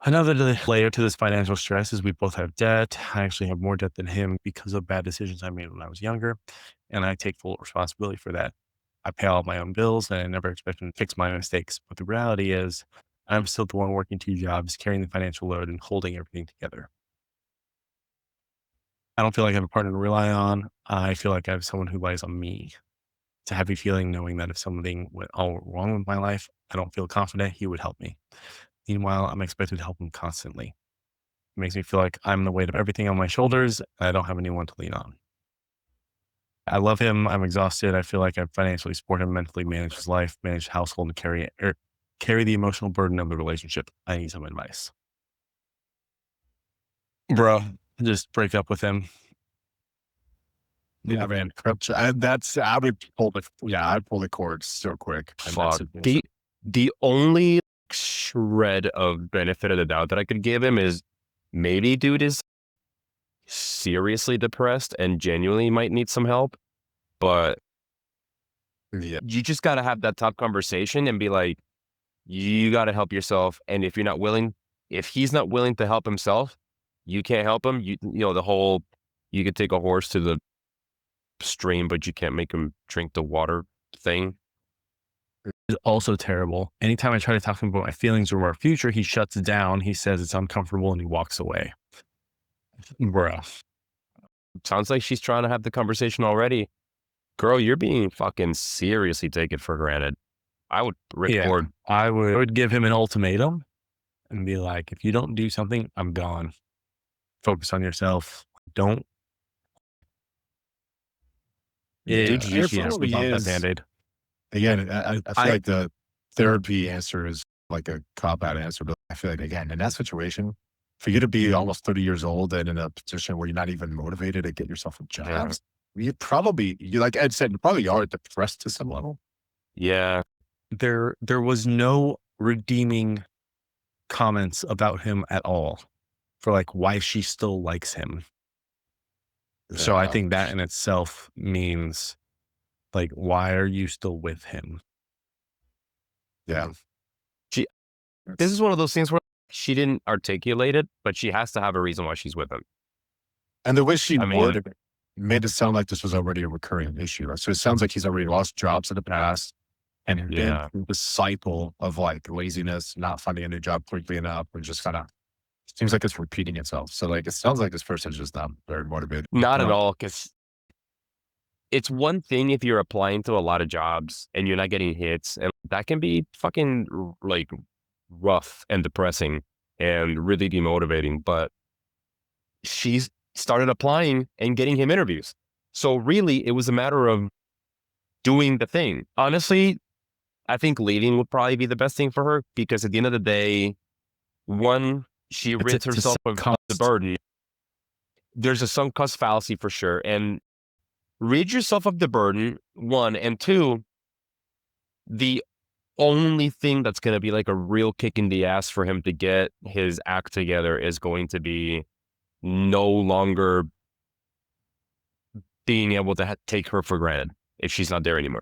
Another layer to this financial stress is we both have debt. I actually have more debt than him because of bad decisions I made when I was younger, and I take full responsibility for that. I pay all my own bills, and I never expect him to fix my mistakes. But the reality is, I'm still the one working 2 jobs, carrying the financial load and holding everything together. I don't feel like I have a partner to rely on. I feel like I have someone who relies on me. It's a heavy feeling knowing that if something went all wrong with my life, I don't feel confident he would help me. Meanwhile, I'm expected to help him constantly. It makes me feel like I'm the weight of everything on my shoulders. And I don't have anyone to lean on. I love him. I'm exhausted. I feel like I financially support him, mentally manage his life, manage the household, and carry the emotional burden of the relationship. I need some advice. Bro, just break up with him. Yeah, man. I'd pull the cord so quick. Fuck. The only shred of benefit of the doubt that I could give him is maybe dude is seriously depressed and genuinely might need some help, but Yeah. you just got to have that tough conversation and be like, you got to help yourself. And if he's not willing to help himself, you can't help him. You know, the whole, you could take a horse to the stream, but you can't make him drink the water thing. Is also terrible. Anytime I try to talk to him about my feelings or our future, he shuts down. He says it's uncomfortable and he walks away. Bruh. Sounds like she's trying to have the conversation already. Girl, you're being fucking seriously taken for granted. I would record. Yeah, I would give him an ultimatum and be like, if you don't do something, I'm gone. Focus on yourself. Don't. Dude, There she has to probably bump that is. Band-Aid. Again, I feel like the therapy answer is like a cop-out answer, but I feel like, again, in that situation, for you to be almost 30 years old and in a position where you're not even motivated to get yourself a job, you like Ed said, you probably are depressed to some level. Yeah. There was no redeeming comments about him at all for like why she still likes him. So I think that in itself means like, why are you still with him? Yeah. This is one of those things where she didn't articulate it, but she has to have a reason why she's with him. And the way she I mean- worded it made it sound like this was already a recurring issue. Right? So it sounds like he's already lost jobs in the past and been through the cycle of like laziness, not finding a new job quickly enough, and just kind of seems like it's repeating itself. So like it sounds like this person's just not very motivated. Not at all, because it's one thing if you're applying to a lot of jobs and you're not getting hits, and that can be fucking like rough and depressing and really demotivating. But she's started applying and getting him interviews. So really, it was a matter of doing the thing. Honestly, I think leaving would probably be the best thing for her, because at the end of the day, one, she rids herself of the burden. There's a sunk cost fallacy for sure. And rid yourself of the burden, one. And two, the only thing that's going to be like a real kick in the ass for him to get his act together is going to be no longer being able to take her for granted if she's not there anymore.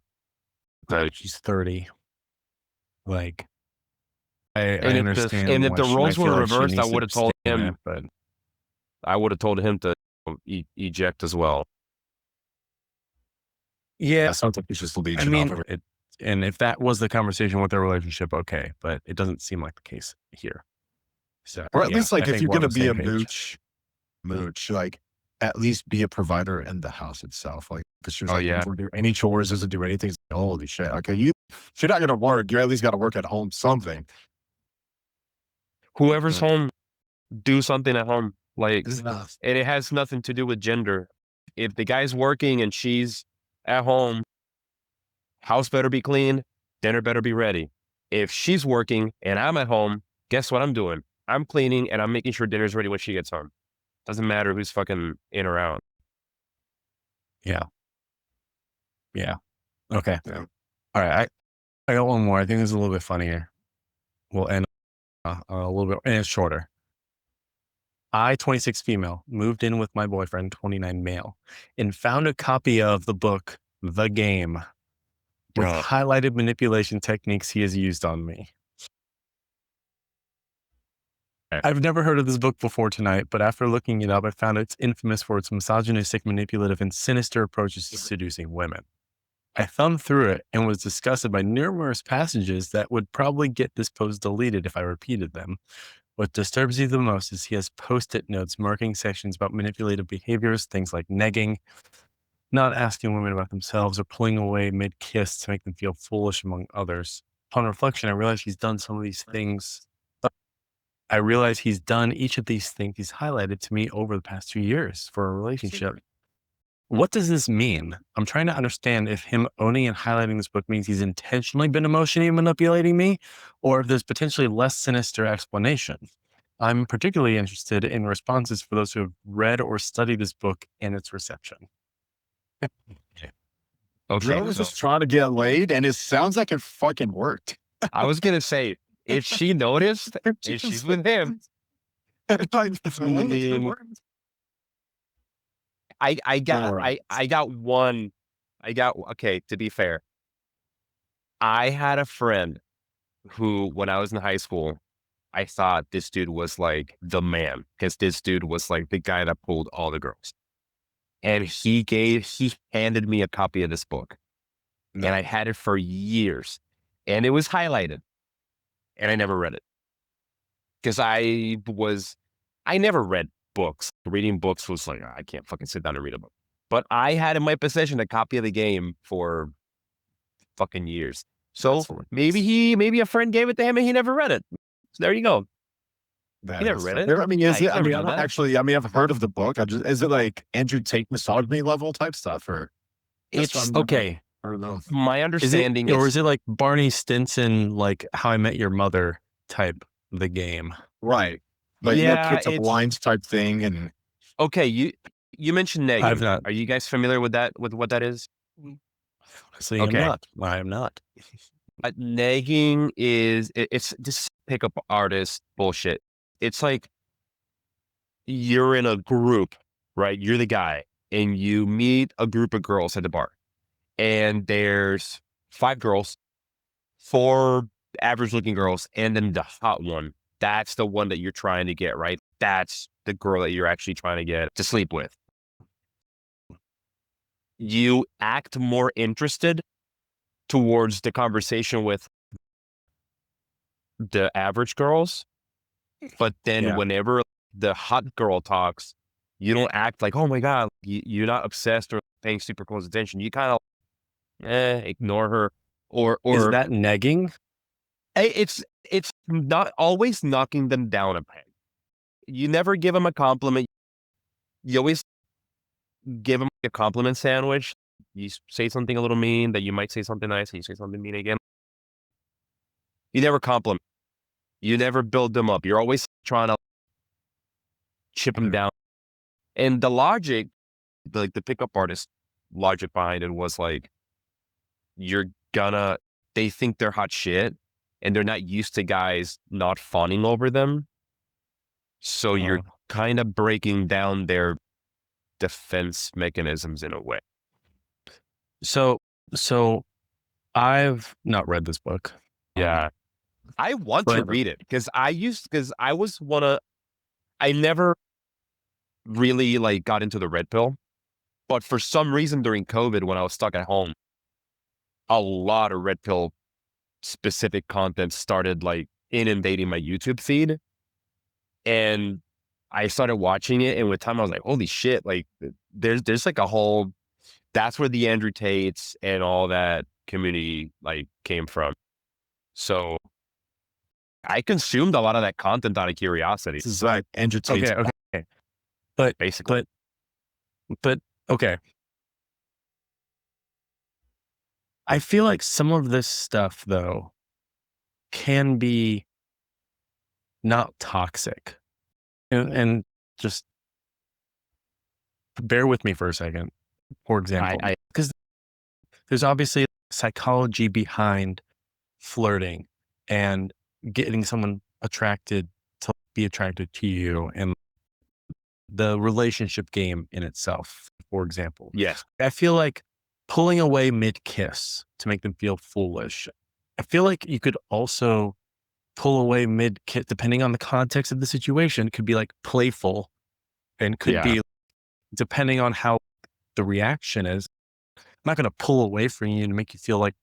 She's 30. Like, I And understand. if the roles were reversed, I would have told him. But I would have told him to eject as well. Yeah, sounds like it's just a legion. I mean, and if that was the conversation with their relationship, okay, but it doesn't seem like the case here. So, or at least like if you're going to be a mooch, like at least be a provider in the house itself. Like, because she's like, yeah, doesn't do any chores, doesn't do anything. Like, holy shit. Okay, if you're not going to work, you at least got to work at home, something. Whoever's home, do something at home. Like, and it has nothing to do with gender. If the guy's working and she's at home, house better be clean, dinner better be ready. If she's working and I'm at home, guess what I'm doing? I'm cleaning and I'm making sure dinner's ready when she gets home. Doesn't matter who's fucking in or out. Yeah. Okay. Yeah. All right. I got one more. I think it's a little bit funnier. We'll end a little bit, and it's shorter. I, 26 female, moved in with my boyfriend, 29 male, and found a copy of the book, The Game, with highlighted manipulation techniques he has used on me. I've never heard of this book before tonight, but after looking it up, I found it's infamous for its misogynistic, manipulative, and sinister approaches to seducing women. I thumbed through it and was disgusted by numerous passages that would probably get this post deleted if I repeated them. What disturbs me the most is he has post-it notes marking sections about manipulative behaviors, things like negging, not asking women about themselves, or pulling away mid-kiss to make them feel foolish, among others. Upon reflection, I realized he's done some of these things. I realize he's done each of these things he's highlighted to me over the past 2 years for a relationship. What does this mean? I'm trying to understand if him owning and highlighting this book means he's intentionally been emotionally manipulating me, or if there's potentially less sinister explanation. I'm particularly interested in responses for those who have read or studied this book and its reception. Okay, I was just trying to get laid, and it sounds like it fucking worked. I was gonna say, if she noticed, if she's with him, I got one. Okay, to be fair, I had a friend who, when I was in high school, I thought this dude was like the man, because this dude was like the guy that pulled all the girls. And he handed me a copy of this book, and I had it for years, and it was highlighted, and I never read it because I never read books. Reading books was like, I can't fucking sit down and read a book. But I had in my possession a copy of The Game for fucking years. So maybe a friend gave it to him and he never read it. So there you go. You never read it? I mean, is it? I mean, I've heard of the book. Is it like Andrew Tate misogyny level type stuff, or it's okay? I don't know. My understanding or is it like Barney Stinson, like How I Met Your Mother type The Game? Right. But yeah, it's a blind type thing. And okay, you mentioned negging. I've not. Are you guys familiar with that? With what that is? Honestly, okay. I am not. Negging is it's just pickup artist bullshit. It's like you're in a group, right? You're the guy, and you meet a group of girls at the bar, and there's 5 girls, 4 average-looking girls, and then the hot one. That's the one that you're trying to get, right? That's the girl that you're actually trying to get to sleep with. You act more interested towards the conversation with the average girls, but then whenever the hot girl talks, you don't act like, oh my God, you're not obsessed or paying super close attention. You kind of ignore her. Or is that negging? It's not always knocking them down a peg. You never give them a compliment. You always give them a compliment sandwich. You say something a little mean, that you might say something nice, and you say something mean again. You never compliment. You never build them up. You're always trying to chip them down. And the logic, like the pickup artist logic behind it was like, they think they're hot shit and they're not used to guys not fawning over them. So you're kind of breaking down their defense mechanisms in a way. So I've not read this book. Yeah. I want to read it because I never really like got into the red pill, but for some reason during COVID, when I was stuck at home, a lot of red pill specific content started like inundating my YouTube feed. And I started watching it. And with time I was like, holy shit, like there's like a whole, that's where the Andrew Tates and all that community like came from. So I consumed a lot of that content out of curiosity. This is like Andrew Tate's. Okay. But basically, but okay. I feel like some of this stuff though can be not toxic. And just bear with me for a second. For example, because there's obviously psychology behind flirting and getting someone attracted to be attracted to you, and the relationship game in itself, for example. yes. I feel like pulling away mid-kiss to make them feel foolish. I feel like you could also pull away mid-kiss, depending on the context of the situation. It could be like playful and could be depending on how the reaction is. I'm not going to pull away from you to make you feel like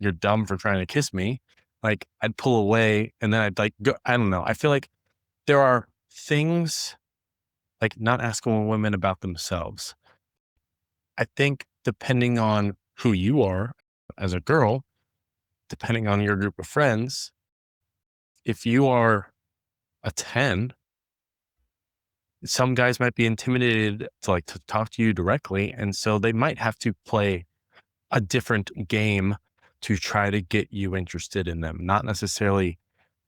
you're dumb for trying to kiss me. Like I'd pull away and then I'd like go, I don't know. I feel like there are things like not asking women about themselves. I think depending on who you are as a girl, depending on your group of friends, if you are a 10, some guys might be intimidated to talk to you directly. And so they might have to play a different game to try to get you interested in them, not necessarily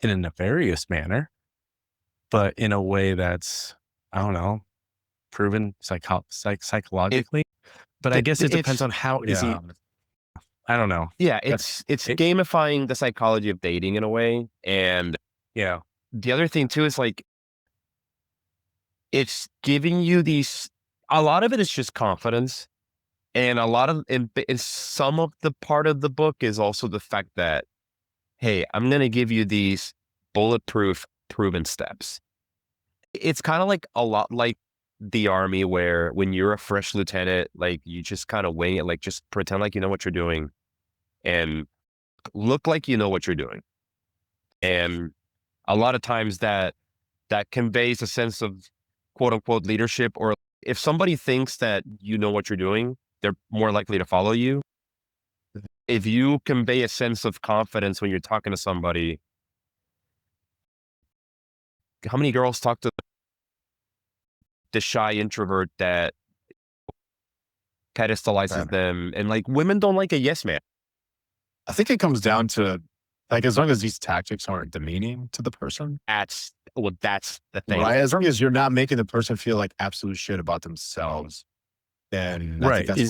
in a nefarious manner, but in a way that's, I don't know, proven psychologically. But I guess it depends on how is he, I don't know. Yeah, it's gamifying the psychology of dating in a way. And yeah, the other thing too is like, it's giving you a lot of it is just confidence. And some of the part of the book is also the fact that, hey, I'm going to give you these bulletproof proven steps. It's kind of like a lot like the army, where when you're a fresh lieutenant, like you just kind of wing it, like just pretend like you know what you're doing and look like you know what you're doing. And a lot of times that conveys a sense of quote unquote leadership, or if somebody thinks that you know what you're doing, they're more likely to follow you. If you convey a sense of confidence when you're talking to somebody, how many girls talk to the shy introvert that pedestalizes them? And like women don't like a yes man. I think it comes down to like, as long as these tactics aren't demeaning to the person. That's the thing. Right. As long as you're not making the person feel like absolute shit about themselves, then I think that's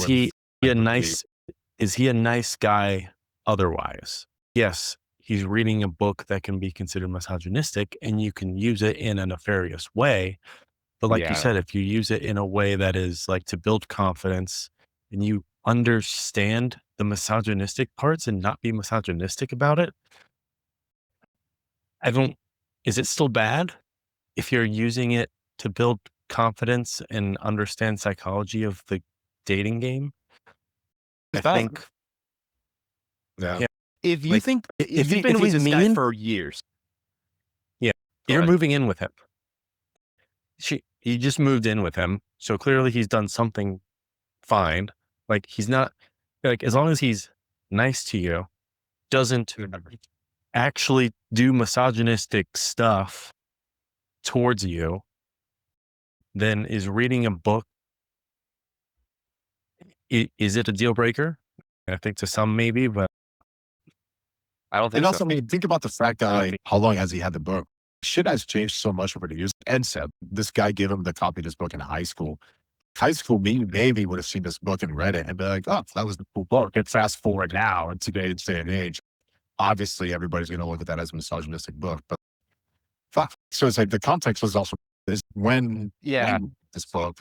is he a nice guy otherwise? Yes, he's reading a book that can be considered misogynistic and you can use it in a nefarious way. But like you said, if you use it in a way that is like to build confidence and you understand the misogynistic parts and not be misogynistic about it, is it still bad if you're using it to build confidence and understand psychology of the dating game? I think. Yeah. If you think, if you've been with this guy for years. Yeah. You're moving in with him. You just moved in with him. So clearly he's done something fine. Like he's not, like, as long as he's nice to you, doesn't actually do misogynistic stuff towards you, then is reading a book, is it a deal breaker? I think to some maybe, but I don't think And also, so. I mean, think about the fact that like, how long has he had the book? Shit has changed so much over the years. Ed said this guy gave him the copy of this book in high school. High school, me maybe would have seen this book and read it and be like, oh, that was the cool book. And fast forward now in today's day and age, obviously everybody's going to look at that as a misogynistic book. But fuck. So it's like the context was also this when this book,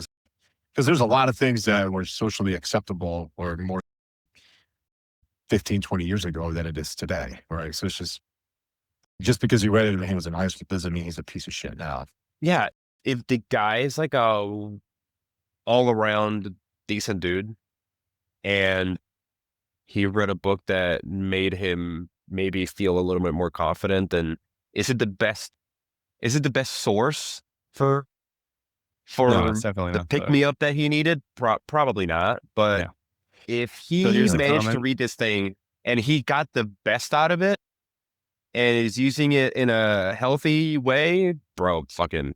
because there's a lot of things that were socially acceptable or more 15, 20 years ago than it is today. Right. So it's just because you read it when he was in high school doesn't mean he's a piece of shit now. Yeah. If the guy's like a all around decent dude and he read a book that made him maybe feel a little bit more confident, then is it the best source for No, it's definitely the not pick me up that he needed? Probably not. But Yeah. if So he here's a managed to comment. read this thing and he got the best out of it and is using it in a healthy way, bro, fucking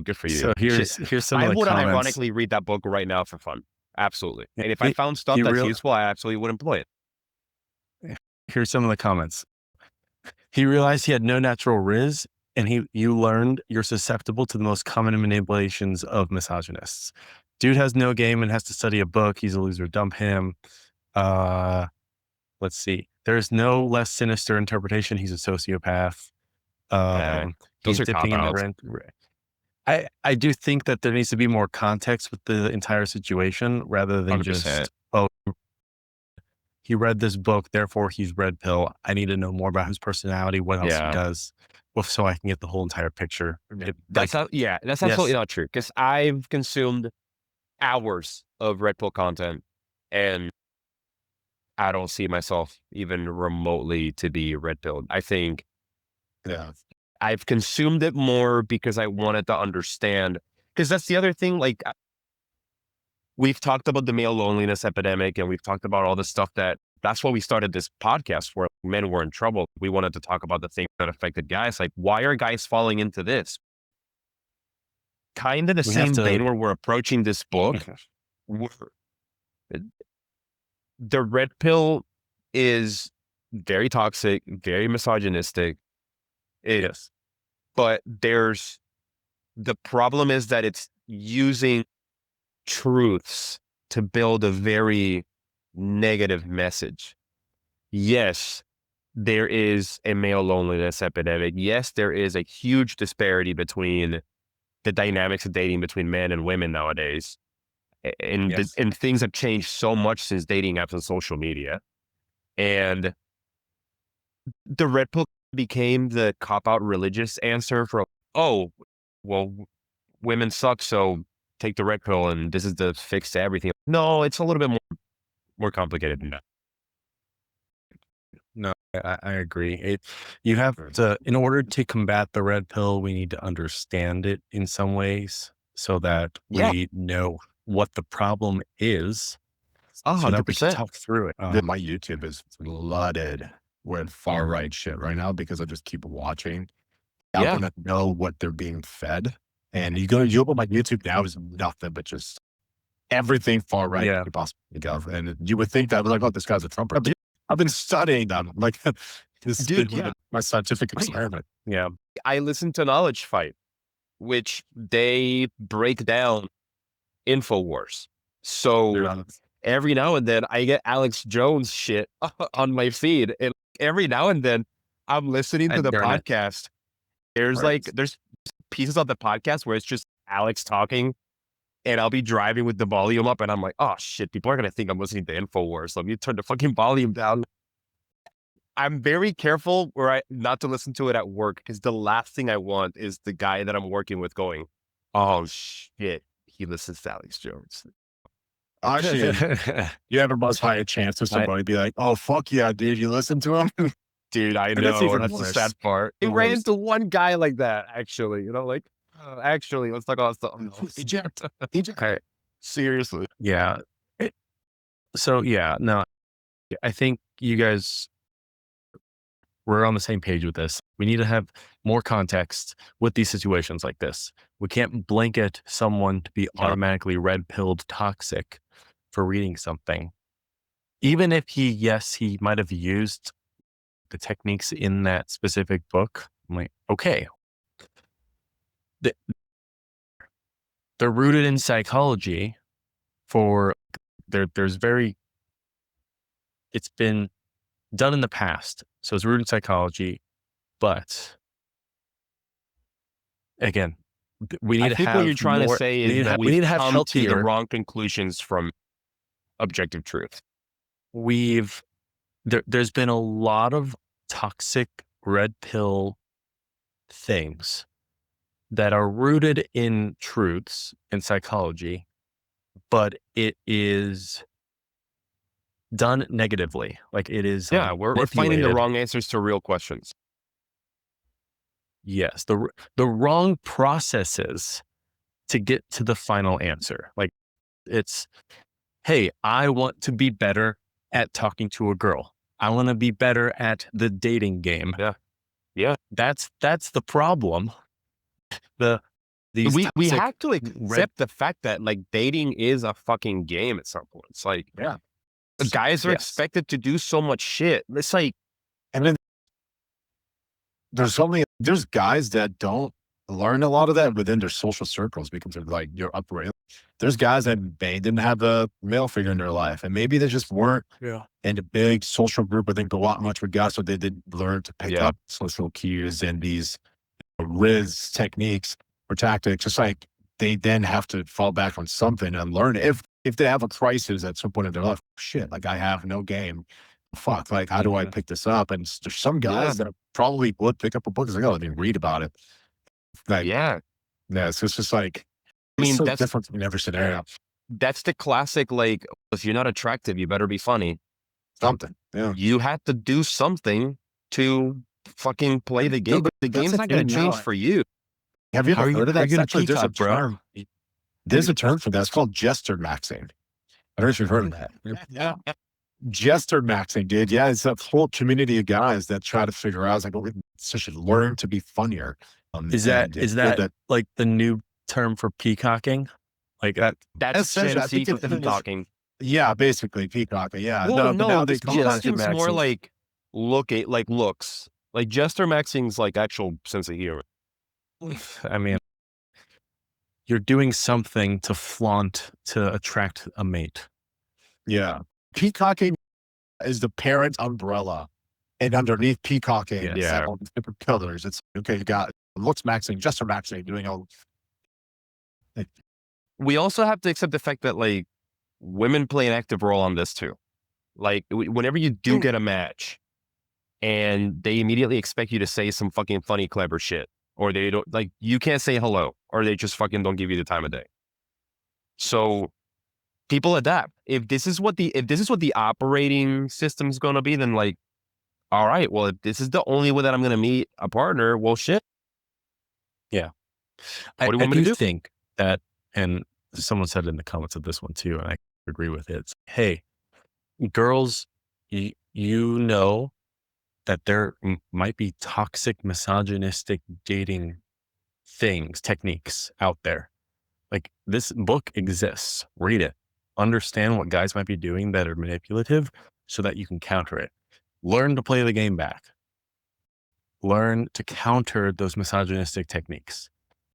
good for you. So here's some I of the would comments. unironically read that book right now for fun. Absolutely. Yeah, And if I found stuff he that's real- useful, I absolutely would employ it. Here's some of the comments. He realized he had no natural riz, and you learned you're susceptible to the most common manipulations of misogynists. Dude has no game and has to study a book. He's a loser. Dump him. Let's see. There's no less sinister interpretation. He's a sociopath. Those He's are dipping in the cop-outs. rent. I do think that there needs to be more context with the entire situation rather than 100%. just, oh, he read this book, therefore he's red pill. I need to know more about his personality, what else he does, so I can get the whole entire picture. That's absolutely not true. Because I've consumed hours of Red Pill content and I don't see myself even remotely to be red pilled. I think I've consumed it more because I wanted to understand. Because that's the other thing. Like, we've talked about the male loneliness epidemic and we've talked about all the stuff that's why we started this podcast where men were in trouble. We wanted to talk about the things that affected guys. Like, why are guys falling into this? Kind of the same vein where we're approaching this book. The red pill is very toxic, very misogynistic. Yes. But the problem is that it's using truths to build a very negative message. Yes, there is a male loneliness epidemic. Yes, there is a huge disparity between the dynamics of dating between men and women nowadays. And things have changed so much since dating apps and social media. And the red pill became the cop-out religious answer for, oh, well, women suck, so take the red pill and this is the fix to everything. No, it's a little bit more complicated than that. No, I agree. You have to, in order to combat the red pill, we need to understand it in some ways so that we know what the problem is. 100%. So that we can talk through it. My YouTube is flooded with far right shit right now because I just keep watching. I want to know what they're being fed. And you open my YouTube now is nothing but just everything far right. Yeah. And you would think that I was like, oh, this guy's a Trumper. I've been studying them. Like, this is my scientific experiment. Yeah. I listen to Knowledge Fight, which they break down InfoWars. So every now and then I get Alex Jones shit on my feed. And every now and then I'm listening to the podcast. There's pieces of the podcast where it's just Alex talking and I'll be driving with the volume up and I'm like, oh shit, people are going to think I'm listening to InfoWars. So let me turn the fucking volume down. I'm very careful not to listen to it at work because the last thing I want is the guy that I'm working with going, oh shit, he listens to Alex Jones. Actually, you have a much higher chance of somebody be like, oh, fuck yeah, dude, you listen to him? Dude, I know. That's the sad part. It ran into one guy like that, actually. Like, actually, let's talk about stuff. Eject. Seriously. Yeah. No, I think you guys, we're on the same page with this. We need to have more context with these situations like this. We can't blanket someone to be automatically red-pilled toxic for reading something. Even if he might have used the techniques in that specific book, I'm like, okay, they're rooted in psychology it's been done in the past. So it's rooted in psychology, but again, we need I to think have what you're trying to more, say we is that need we've to have come to the healthier. wrong conclusions from objective truth. There's been a lot of toxic red pill things that are rooted in truths in psychology, but it is done negatively. Like it is Yeah, we're finding the manipulated. wrong answers to real questions. Yes, the wrong processes to get to the final answer. Like it's, hey, I want to be better at talking to a girl. I want to be better at the dating game. Yeah. Yeah. That's the problem. We have to accept the fact that like dating is a fucking game at some point. It's like, Yeah. guys are expected to do so much shit. It's like, And then there's guys that don't learn a lot of that within their social circles because they're like, you're upbringing. There's guys that they didn't have a male figure in their life, and maybe they just weren't in a big social group where they go out much with guys, so they didn't learn to pick up social cues and these Riz techniques or tactics. It's like they then have to fall back on something and learn it. If they have a crisis at some point in their life, shit, like I have no game. Fuck, like how do I pick this up? And there's some guys that probably would pick up a book and say, oh, let me read about it. Like, so it's just like, I mean, so that's different in every scenario. That's the classic, like, if you're not attractive, you better be funny. Something. Yeah. You have to do something to fucking play the game. But the game's not going to change for you. Have you ever heard of that? There's a bro. There's a term for that. It's called Jester maxing. I don't know if you've heard of that. Yeah. Jester maxing, dude. Yeah, it's a whole community of guys that try to figure out, like, we should learn to be funnier. Is that like the new term for peacocking? Like that? That's fancy for peacocking. Yeah, basically peacocking. Yeah. Well, no, they seems more like looks. Like Jester maxing's like actual sense of humor. I mean, you're doing something to flaunt to attract a mate. Yeah. Peacocking is the parent umbrella. And underneath peacocking, different pillars. It's okay, you got looks maxing, Jester maxing, doing all. We also have to accept the fact that like women play an active role on this too. Like whenever you do get a match and they immediately expect you to say some fucking funny, clever shit, or they don't, like, you can't say hello, or they just fucking don't give you the time of day. So people adapt. If this is what the operating system's going to be, then like, all right, well, if this is the only way that I'm going to meet a partner, well, shit. Yeah. What do you want me to do? Think that, and someone said in the comments of this one too, and I agree with it. It's, hey, girls, you know that there might be toxic, misogynistic dating techniques out there. Like this book exists. Read it. Understand what guys might be doing that are manipulative so that you can counter it. Learn to play the game back. Learn to counter those misogynistic techniques.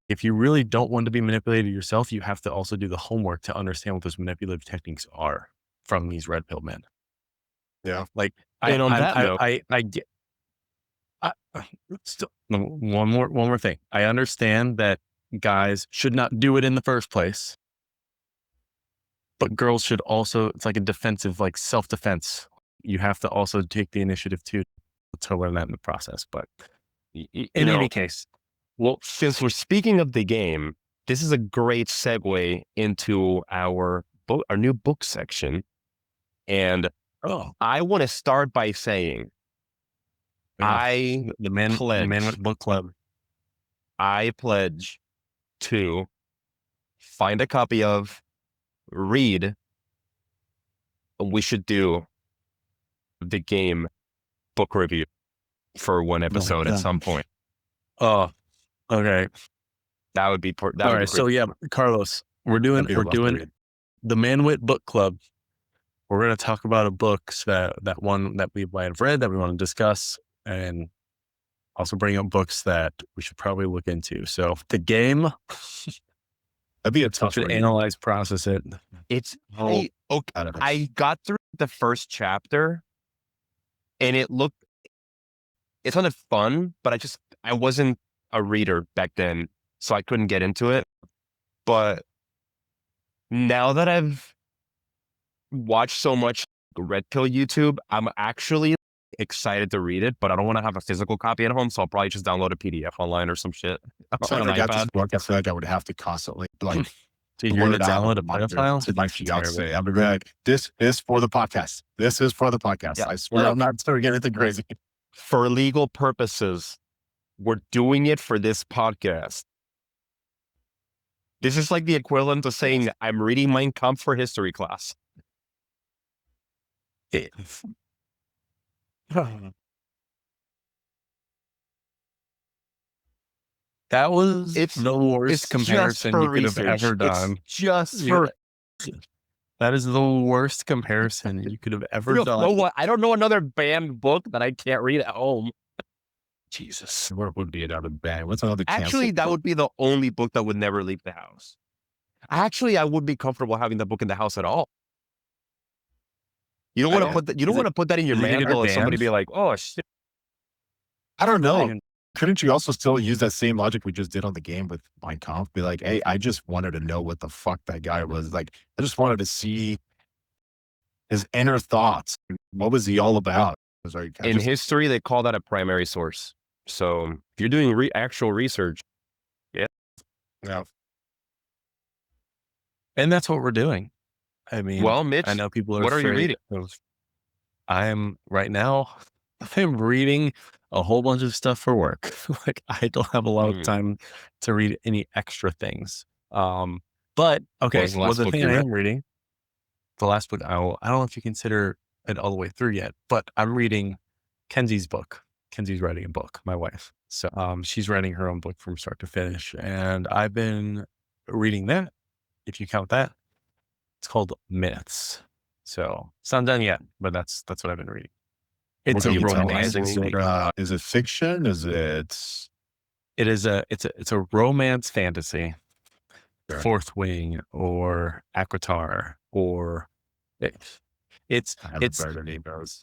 If you really don't want to be manipulated yourself, you have to also do the homework to understand what those manipulative techniques are from these red pill men. Yeah. Like, and on that note, I get one more thing. I understand that guys should not do it in the first place, but girls should also, it's like a defensive, like self-defense. You have to also take the initiative to learn that in the process. But in any case, well, since we're speaking of the game, this is a great segue into our new book section. And I want to start by saying, the MWIT Book Club. I pledge to find a copy of, read, and we should do the game book review for one episode at some point. Oh, okay. That would be all right. So yeah, Carlos, we're doing the MWIT Book Club. We're going to talk about a book that we might have read that we want to discuss. and also bring up books that we should probably look into. So The Game, That'd be a tough should read. analyze, process it. It's Oh, okay. I got through the first chapter and it sounded fun, but I wasn't a reader back then, so I couldn't get into it. But now that I've watched so much Red Pill YouTube, I'm actually excited to read it, but I don't want to have a physical copy at home, so I'll probably just download a PDF online or some shit So on when an I got this iPad. book, I feel like I would have to constantly like So you're going blurt to out download a reminder pedophile? to my fiance. I'm gonna be like, this is for the podcast. This is for the podcast. Yeah. I swear I'm not doing anything crazy. For legal purposes, we're doing it for this podcast. This is like the equivalent of saying I'm reading Mein Kampf for history class. That was the worst comparison you could have ever done. That is the worst comparison you could have ever done. I don't know another banned book that I can't read at home. Jesus, what would be another band? What's another? Actually, that would be the only book that would never leave the house. Actually, I would be comfortable having the book in the house at all. You don't want to put that. You don't want to put that in your manual and somebody be like, "Oh shit." I don't know. Couldn't you also still use that same logic we just did on The Game with Mein Kampf? Be like, hey, I just wanted to know what the fuck that guy was like. I just wanted to see his inner thoughts. What was he all about? It was like, in history, they call that a primary source. So if you're doing actual research, yeah. And that's what we're doing. I mean, well, Mitch, I know people are what are you reading? I'm reading a whole bunch of stuff for work. Like I don't have a lot of time to read any extra things. But okay, the thing I am reading, the last book, I don't know if you consider it all the way through yet, but I'm reading Kenzie's book. Kenzie's writing a book, my wife. So she's writing her own book from start to finish. And I've been reading that, if you count that. It's called Myths. So it's not done yet, but that's what I've been reading. It's a romance. Is it fiction? Is it? It's a romance fantasy. Sure. Fourth Wing or Aquitar or it's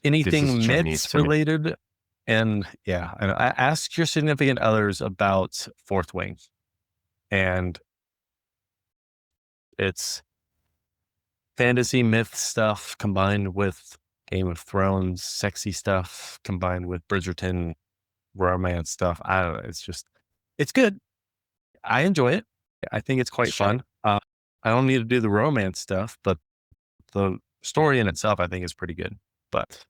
anything myths related. And yeah, and I ask your significant others about Fourth Wing, and it's fantasy myth stuff combined with Game of Thrones sexy stuff combined with Bridgerton romance stuff. I don't know. It's good. I enjoy it. I think it's quite fun. I don't need to do the romance stuff, but the story in itself, I think, is pretty good. But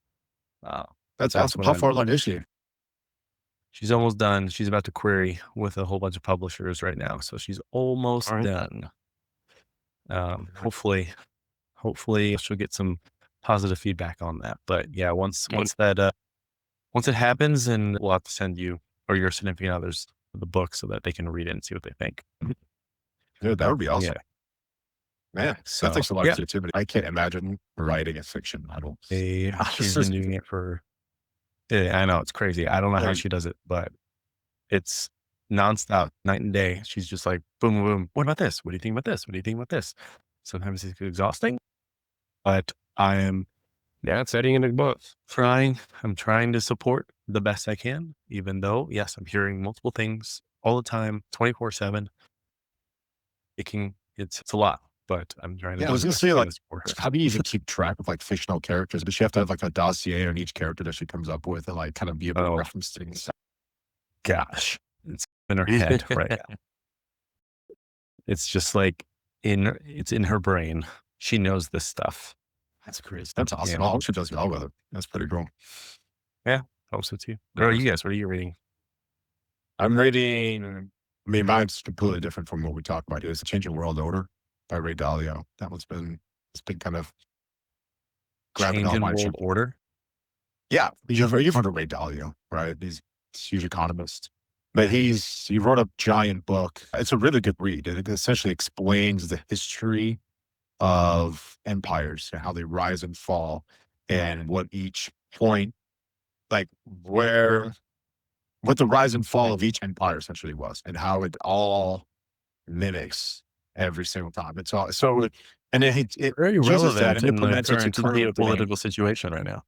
that's awesome. How far along is she? She's almost done. She's about to query with a whole bunch of publishers right now, so she's almost done. Hopefully she'll get some positive feedback on that. But yeah, once it happens, and we'll have to send you or your significant others the book so that they can read it and see what they think. Dude, that would be awesome. Yeah. Man, so, that takes a lot of creativity. I can't imagine writing a fiction novel. She's been doing it for, I know, it's crazy. I don't know how she does it, but it's nonstop, night and day. She's just like, boom, boom. What about this? What do you think about this? What do you think about this? Sometimes it's exhausting, but I am it's editing in a book. I'm trying to support the best I can, even though, yes, I'm hearing multiple things all the time, 24/7. It's a lot, but I'm trying to. Yeah, I was going to say, like, how do you even keep track of like fictional characters? Does she have to have like a dossier on each character that she comes up with and like kind of be able to reference things? Gosh, it's in her head right now. It's just like it's in her brain. She knows this stuff. That's crazy. That's awesome. I hope she does well with it. That's pretty cool. Yeah, I hope so too. What are you guys? What are you reading? I'm reading. I mean, mine's completely different from what we talked about. It's Changing World Order by Ray Dalio. That one's been kind of grabbing all my World Order. Yeah, you've heard of Ray Dalio, right? He's a huge economist, but he wrote a giant book. It's a really good read. It essentially explains the history of empires and how they rise and fall, and what each point like what the rise and fall of each empire essentially was, and how it all mimics every single time. It's all so, and it Very uses that relevant and in the implements it to current current day. geopolitical situation right now.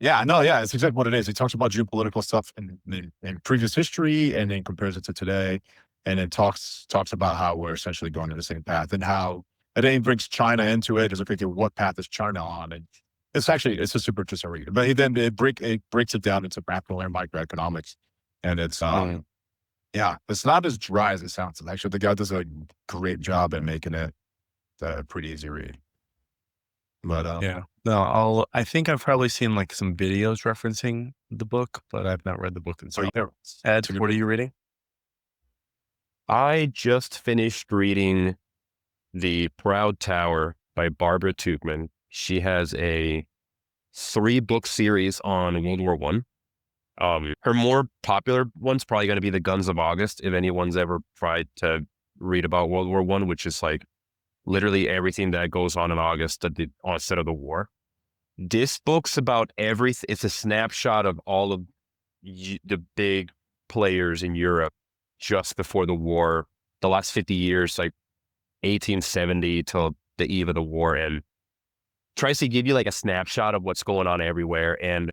Yeah, no, yeah, it's exactly what it is. He talks about geopolitical stuff in previous history, and then compares it to today, and then talks about how we're essentially going to the same path, and how, and then he brings China into it. It's like, okay, what path is China on? And it's a super interesting read. But it breaks it down into macro and microeconomics, and it's yeah, it's not as dry as it sounds. Actually, the guy does a great job at making it a pretty easy read. But Yeah. No, I think I've probably seen like some videos referencing the book, but I've not read the book itself. Ed, what are you reading? I just finished reading The Proud Tower by Barbara Tuchman. She has a 3-book series on World War One. Her more popular one's probably going to be The Guns of August, if anyone's ever tried to read about World War One, which is like literally everything that goes on in August at the onset of the war. This book's about everything. It's a snapshot of all of the big players in Europe just before the war, the last 50 years, like 1870 till the eve of the war, and tries to give you like a snapshot of what's going on everywhere. And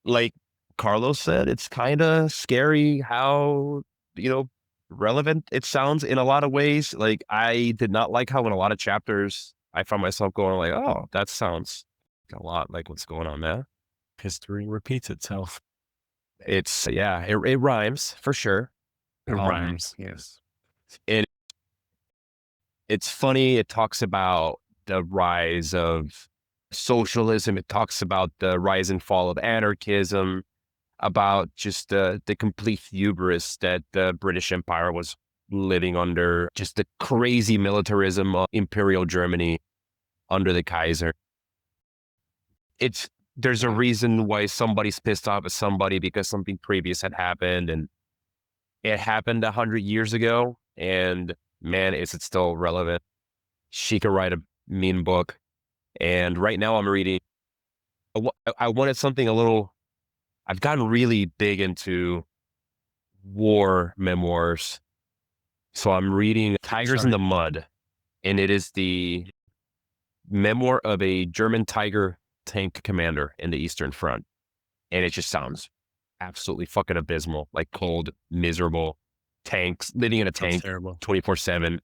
like Carlos said, it's kind of scary how, relevant it sounds in a lot of ways. Like, I did not like how in a lot of chapters I found myself going like, oh, that sounds a lot like what's going on there. History repeats itself. It's, yeah, it rhymes for sure. It rhymes, yes. And it's funny. It talks about the rise of socialism. It talks about the rise and fall of anarchism, about just the complete hubris that the British Empire was living under, just the crazy militarism of Imperial Germany under the Kaiser. There's a reason why somebody's pissed off at somebody because something previous had happened, and it happened 100 years ago, and man, is it still relevant. She could write a mean book. And right now I'm reading, I wanted something a little, I've gotten really big into war memoirs. So I'm reading Tigers in the Mud, and it is the memoir of a German Tiger tank commander in the Eastern Front. And it just sounds absolutely fucking abysmal, like cold, miserable tanks, living in a tank 24/7.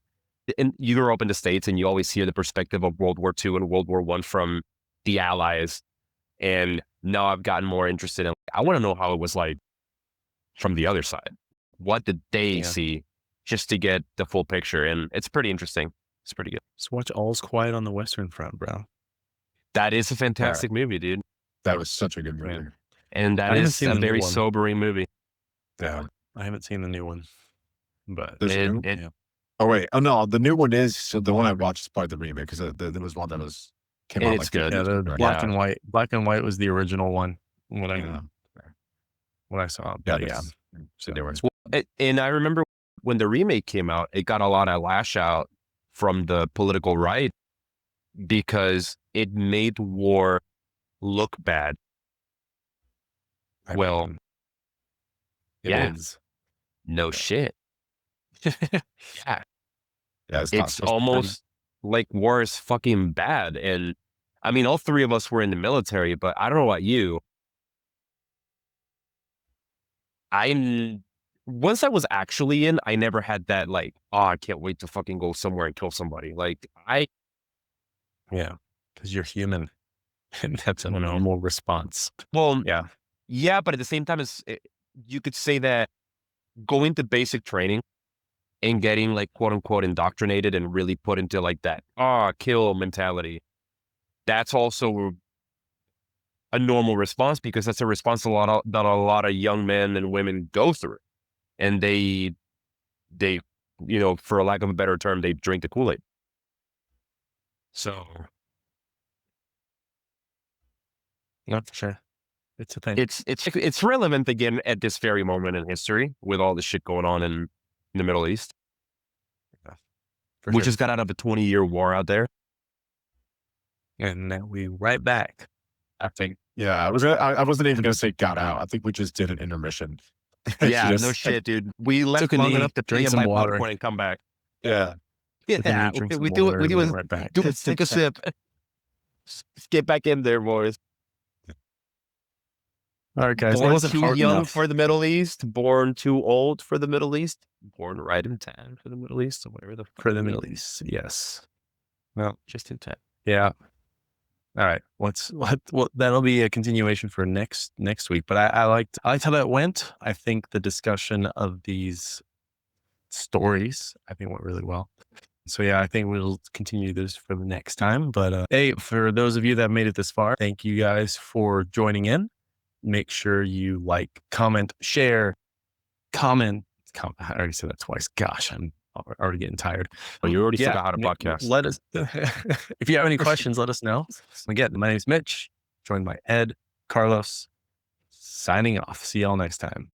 And you grew up in the States and you always hear the perspective of World War II and World War I from the Allies. And now I've gotten more interested in, I want to know how it was like from the other side. What did they see, just to get the full picture? And it's pretty interesting. It's pretty good. Just watch All's Quiet on the Western Front, bro. That is a fantastic movie, dude. that was such a good movie. And that is a very sobering movie. Yeah. I haven't seen the new one, but oh wait, oh no, the new one is the one I watched is probably the remake, because there was one that came out it's good. Yeah, the black and white. Black and white was the original one when I saw it. And I remember when the remake came out, it got a lot of lash out from the political right because it made war look bad. Well, it is. No shit. Yeah, it's almost like war is fucking bad. And I mean, all three of us were in the military, but I don't know about you. Once I was actually in, I never had that like, oh, I can't wait to fucking go somewhere and kill somebody. Like because you're human, and that's a normal response. Well, yeah, but at the same time, you could say that going to basic training and getting like quote unquote indoctrinated and really put into like that kill mentality, that's also a normal response, because that's a response that a lot of young men and women go through, and they for lack of a better term, they drink the Kool-Aid. So not for sure. It's a thing. It's relevant again at this very moment in history with all the shit going on in the Middle East. We just got out of a 20-year war out there. And now we right back. I think Yeah, I wasn't even gonna say got out. I think we just did an intermission. Yeah, Just- no shit, dude. We left Took a long knee, enough to drink pee and some buy water. popcorn and come back. Yeah. Took a Yeah, knee, drink some we do water, it. We and do went it. right back. Take a sip. Let's get back in there, boys. All right, guys. It Born wasn't too hard young enough. for the Middle East. Born too old for the Middle East. Born right in time for the Middle East, or whatever the fuck For the it Middle means. East. Yes. Well, Just in time. yeah. All right. Well, that'll be a continuation for next week. But I liked how that went. I think the discussion of these stories, I think, went really well. So yeah, I think we'll continue this for the next time. But hey, for those of you that made it this far, thank you guys for joining in. Make sure you like, comment, share, comment. I already said that twice. Gosh, I'm already getting tired. Oh, you already forgot how to podcast. Let us, if you have any questions, let us know. Again, my name is Mitch, joined by Ed, Carlos, signing off. See y'all next time.